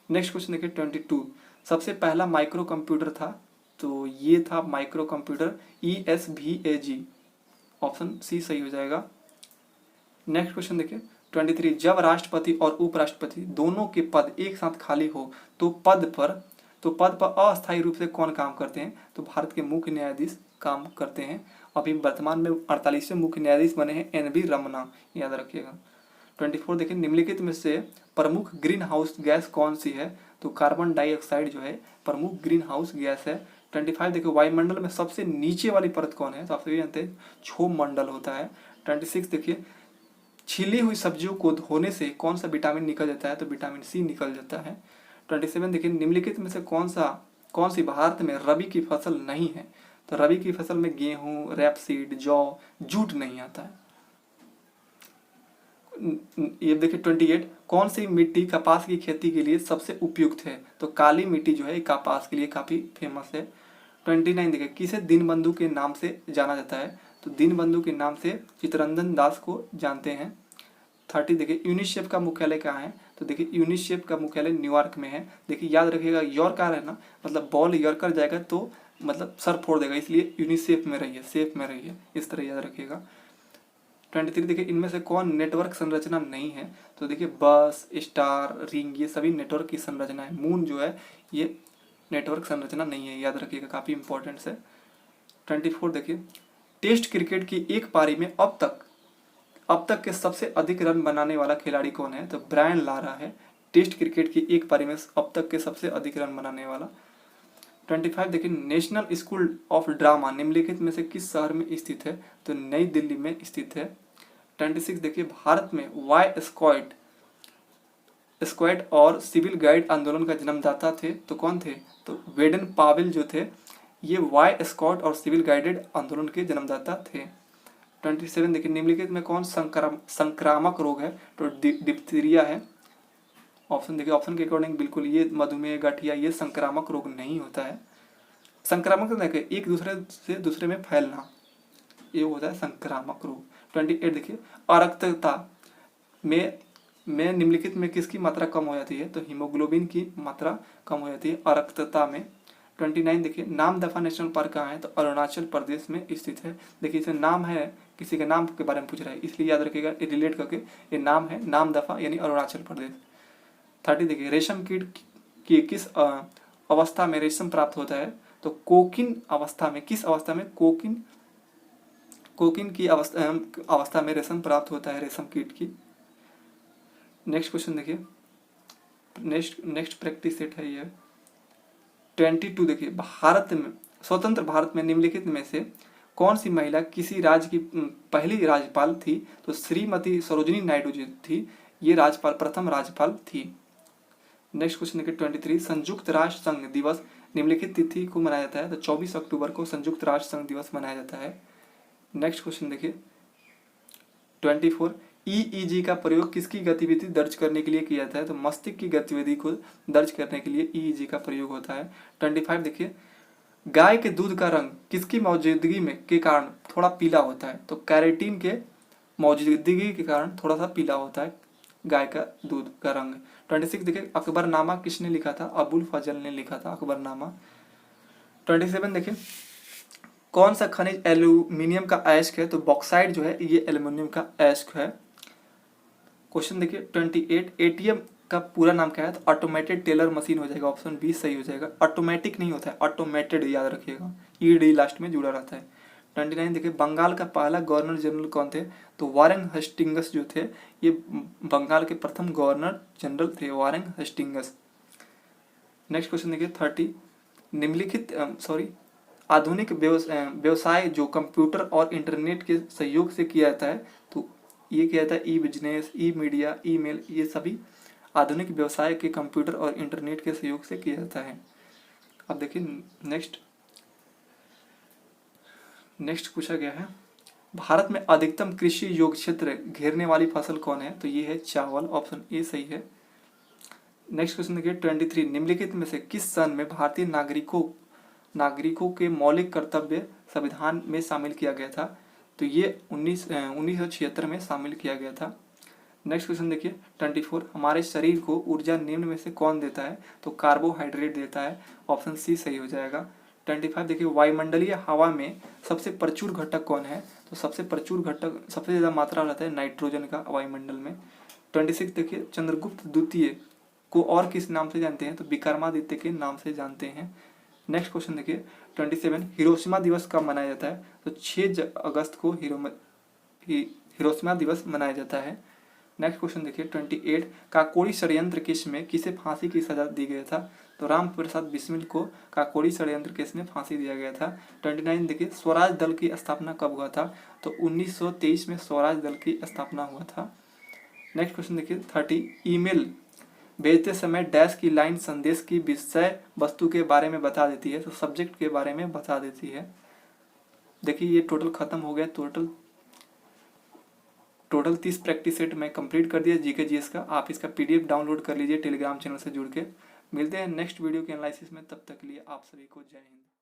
नेक्स्ट क्वेश्चन देखिए 22, सबसे पहला माइक्रो कंप्यूटर था, तो ये था micro computer ESVAG, option C सही हो जाएगा। नेक्स्ट क्वेश्चन देखिए 23, जब राष्ट्रपति और उपराष्ट्रपति दोनों के पद एक साथ खाली हो तो पद पर अस्थायी रूप से कौन काम करते हैं? तो भारत के मुख्य न्यायाधीश काम करते हैं। अभी वर्तमान में 48वें मुख्य न्यायाधीश बने हैं NV रमना, याद रखिएगा। 24 देखिए, निम्नलिखित में से प्रमुख ग्रीन हाउस गैस कौन सी है? तो कार्बन डाइऑक्साइड जो है प्रमुख ग्रीन हाउस गैस है। 25 देखिए, वायुमंडल में सबसे नीचे वाली परत कौन है? तो आप सभी जानते हैं क्षोभ मंडल होता है। 26 देखिए, छिली हुई सब्जियों को धोने से कौन सा विटामिन निकल जाता है? तो विटामिन सी निकल जाता है। 27 देखिए, निम्नलिखित में से कौन सी भारत में रबी की फसल नहीं है? तो रबी की फसल में गेहूं, रैपसीड, जौ, जूट नहीं आता है। ये देखिए 28, कौन सी मिट्टी कपास की खेती के लिए सबसे उपयुक्त है? तो काली मिट्टी जो है कपास के लिए काफी फेमस है। 29 देखिए, किसे दीनबंधु के नाम से जाना जाता है? तो दीनबंधु के नाम से चित्तरंजन दास को जानते हैं। 30 देखिए, यूनिसेफ का मुख्यालय कहाँ है? तो देखिए, यूनिसेफ का मुख्यालय न्यूयॉर्क में है। देखिए याद रखिएगा, यॉर्कर है ना, मतलब बॉल यॉर्कर जाएगा तो मतलब सर फोड़ देगा, इसलिए यूनिसेफ में रहिए, सेफ में रहिए, इस तरह याद रखिएगा। 23 देखिए, इनमें से कौन नेटवर्क संरचना नहीं है? तो देखिए, बस, स्टार, रिंग, ये सभी नेटवर्क की संरचना है। मून जो है ये नेटवर्क संरचना नहीं है, याद रखिएगा, काफी इंपॉर्टेंट है। 24 देखिए, टेस्ट क्रिकेट की एक पारी में अब तक अब तक के सबसे अधिक रन बनाने वाला खिलाड़ी कौन है? तो ब्रायन लारा है, टेस्ट क्रिकेट की एक पारी में अब तक के सबसे अधिक रन बनाने वाला। 25 देखिए, नेशनल स्कूल ऑफ ड्रामा निम्नलिखित में से किस शहर में स्थित है? तो नई दिल्ली में स्थित है। 26 देखिए, भारत में वाई स्क्वाड और सिविल गाइड आंदोलन का जन्मदाता थे, तो कौन थे? तो वेडन पावेल जो थे, ये वाई स्क्वाड और सिविल गाइडेड आंदोलन के जन्मदाता थे। 27 देखिए, निम्नलिखित में कौन संक्रामक रोग है? तो डिप्थीरिया है। ऑप्शन देखिए, ऑप्शन के अकॉर्डिंग बिल्कुल ये मधुमेह, गठिया ये संक्रामक रोग नहीं होता है। संक्रामक तो देखिए एक दूसरे से दूसरे में फैलना, ये होता है संक्रामक रोग। 28 देखिए, अरक्तता में निम्नलिखित में किसकी मात्रा कम हो जाती है? तो हीमोग्लोबिन की मात्रा कम हो जाती है अरक्तता में। 29 देखिए, नामदफा नेशनल पार्क कहाँ है? तो अरुणाचल प्रदेश में स्थित है। देखिए इसे नाम है, किसी के नाम के बारे में पूछ रहा है, इसलिए याद रखिएगा रिलेट करके, ये नाम है नामदफा यानी अरुणाचल प्रदेश। 30 देखिए, रेशम कीट की किस अवस्था में रेशम प्राप्त होता है? तो कोकिन अवस्था में। किस अवस्था में? कोकिन की अवस्था में रेशम प्राप्त होता है रेशम कीट की। नेक्स्ट क्वेश्चन देखिए, नेक्स्ट प्रैक्टिस सेट है ये 22 देखिए, भारत में स्वतंत्र भारत में निम्नलिखित में से कौन सी महिला किसी राज्य की पहली राज्यपाल थी? तो श्रीमती सरोजिनी नायडू जी थी, ये राज्यपाल प्रथम राज्यपाल थी। नेक्स्ट क्वेश्चन देखिए 23, संयुक्त राष्ट्र संघ दिवस निम्नलिखित तिथि को मनाया जाता है? तो 24 अक्टूबर को संयुक्त राष्ट्र संघ दिवस मनाया जाता है। नेक्स्ट क्वेश्चन देखिए 24, ईईजी का प्रयोग किसकी गतिविधि दर्ज करने के लिए किया जाता है? तो मस्तिष्क की गतिविधि को दर्ज करने के लिए ईईजी का प्रयोग होता है। 25 देखिए, गाय के दूध का रंग किसकी मौजूदगी में के कारण थोड़ा पीला होता है? तो कैरेटीन के मौजूदगी के कारण थोड़ा सा पीला होता है गाय का दूध का रंग। 26 देखिए, अकबरनामा किसने लिखा था? अबुल फजल ने लिखा था अकबरनामा। 27 देखिए, कौन सा खनिज एल्यूमिनियम का अयस्क है? तो बॉक्साइट जो है ये एल्यूमिनियम का अयस्क है। क्वेश्चन देखिए 28, एटीएम का पूरा नाम क्या है? तो ऑटोमेटेड टेलर मशीन हो जाएगा, ऑप्शन बी सही हो जाएगा। ऑटोमेटिक नहीं होता है, ऑटोमेटेड याद रखिएगा, ईडी लास्ट में जुड़ा रहता है। 29 देखिए, बंगाल का पहला गवर्नर जनरल कौन थे? तो वारेन हेस्टिंग्स जो थे, ये बंगाल के प्रथम गवर्नर जनरल थे, वारेन हेस्टिंग्स। नेक्स्ट क्वेश्चन देखिए 30, निम्नलिखित आधुनिक व्यवसाय जो कंप्यूटर और इंटरनेट के सहयोग से किया जाता है, तो ये किया जाता है ई बिजनेस, ई मीडिया, ईमेल, ये सभी आधुनिक व्यवसाय के कंप्यूटर और इंटरनेट के सहयोग से किया जाता है। अब देखिए नेक्स्ट पूछा गया है, भारत में अधिकतम कृषि योग्य क्षेत्र घेरने वाली फसल कौन है? तो ये है चावल, ऑप्शन ए सही है। नेक्स्ट क्वेश्चन देखिए 23, निम्नलिखित में से किस सन में भारतीय नागरिकों के मौलिक कर्तव्य संविधान में शामिल किया गया था? तो ये 1976 में शामिल किया गया था। नेक्स्ट क्वेश्चन देखिए 24, हमारे शरीर को ऊर्जा निम्न में से कौन देता है? तो कार्बोहाइड्रेट देता है, ऑप्शन सी सही हो जाएगा। 25 देखिए, वायुमंडलीय हवा में सबसे प्रचुर घटक कौन है? तो सबसे प्रचुर घटक, सबसे ज़्यादा मात्रा रहता है नाइट्रोजन का वायुमंडल में। 26 देखिए, चंद्रगुप्त द्वितीय को और किस नाम से जानते हैं? तो विक्रमादित्य के नाम से जानते हैं। नेक्स्ट क्वेश्चन देखिए 27, हिरोशिमा दिवस कब मनाया जाता है? तो 6 अगस्त को हिरोशिमा दिवस मनाया जाता है। नेक्स्ट क्वेश्चन देखिए 28, काकोरी षड्यंत्र केस में किसे फांसी की सजा दी गया था? तो राम प्रसाद बिस्मिल को काकोरी षड्यंत्र केस में फांसी दिया गया था। 29 देखिए, स्वराज दल की स्थापना कब हुआ था? तो 1923 में स्वराज दल की स्थापना हुआ था। नेक्स्ट क्वेश्चन देखिए 30, ईमेल भेजते समय डैश की लाइन संदेश की विषय वस्तु के बारे में बता देती है, तो सब्जेक्ट के बारे में बता देती है। देखिए ये टोटल खत्म हो गया, टोटल 30 प्रैक्टिस सेट मैं कंप्लीट कर दिया जीके जीएस का। आप इसका पीडीएफ डाउनलोड कर लीजिए टेलीग्राम चैनल से जुड़ के। मिलते हैं नेक्स्ट वीडियो के एनालिसिस में, तब तक के लिए आप सभी को जय हिंद।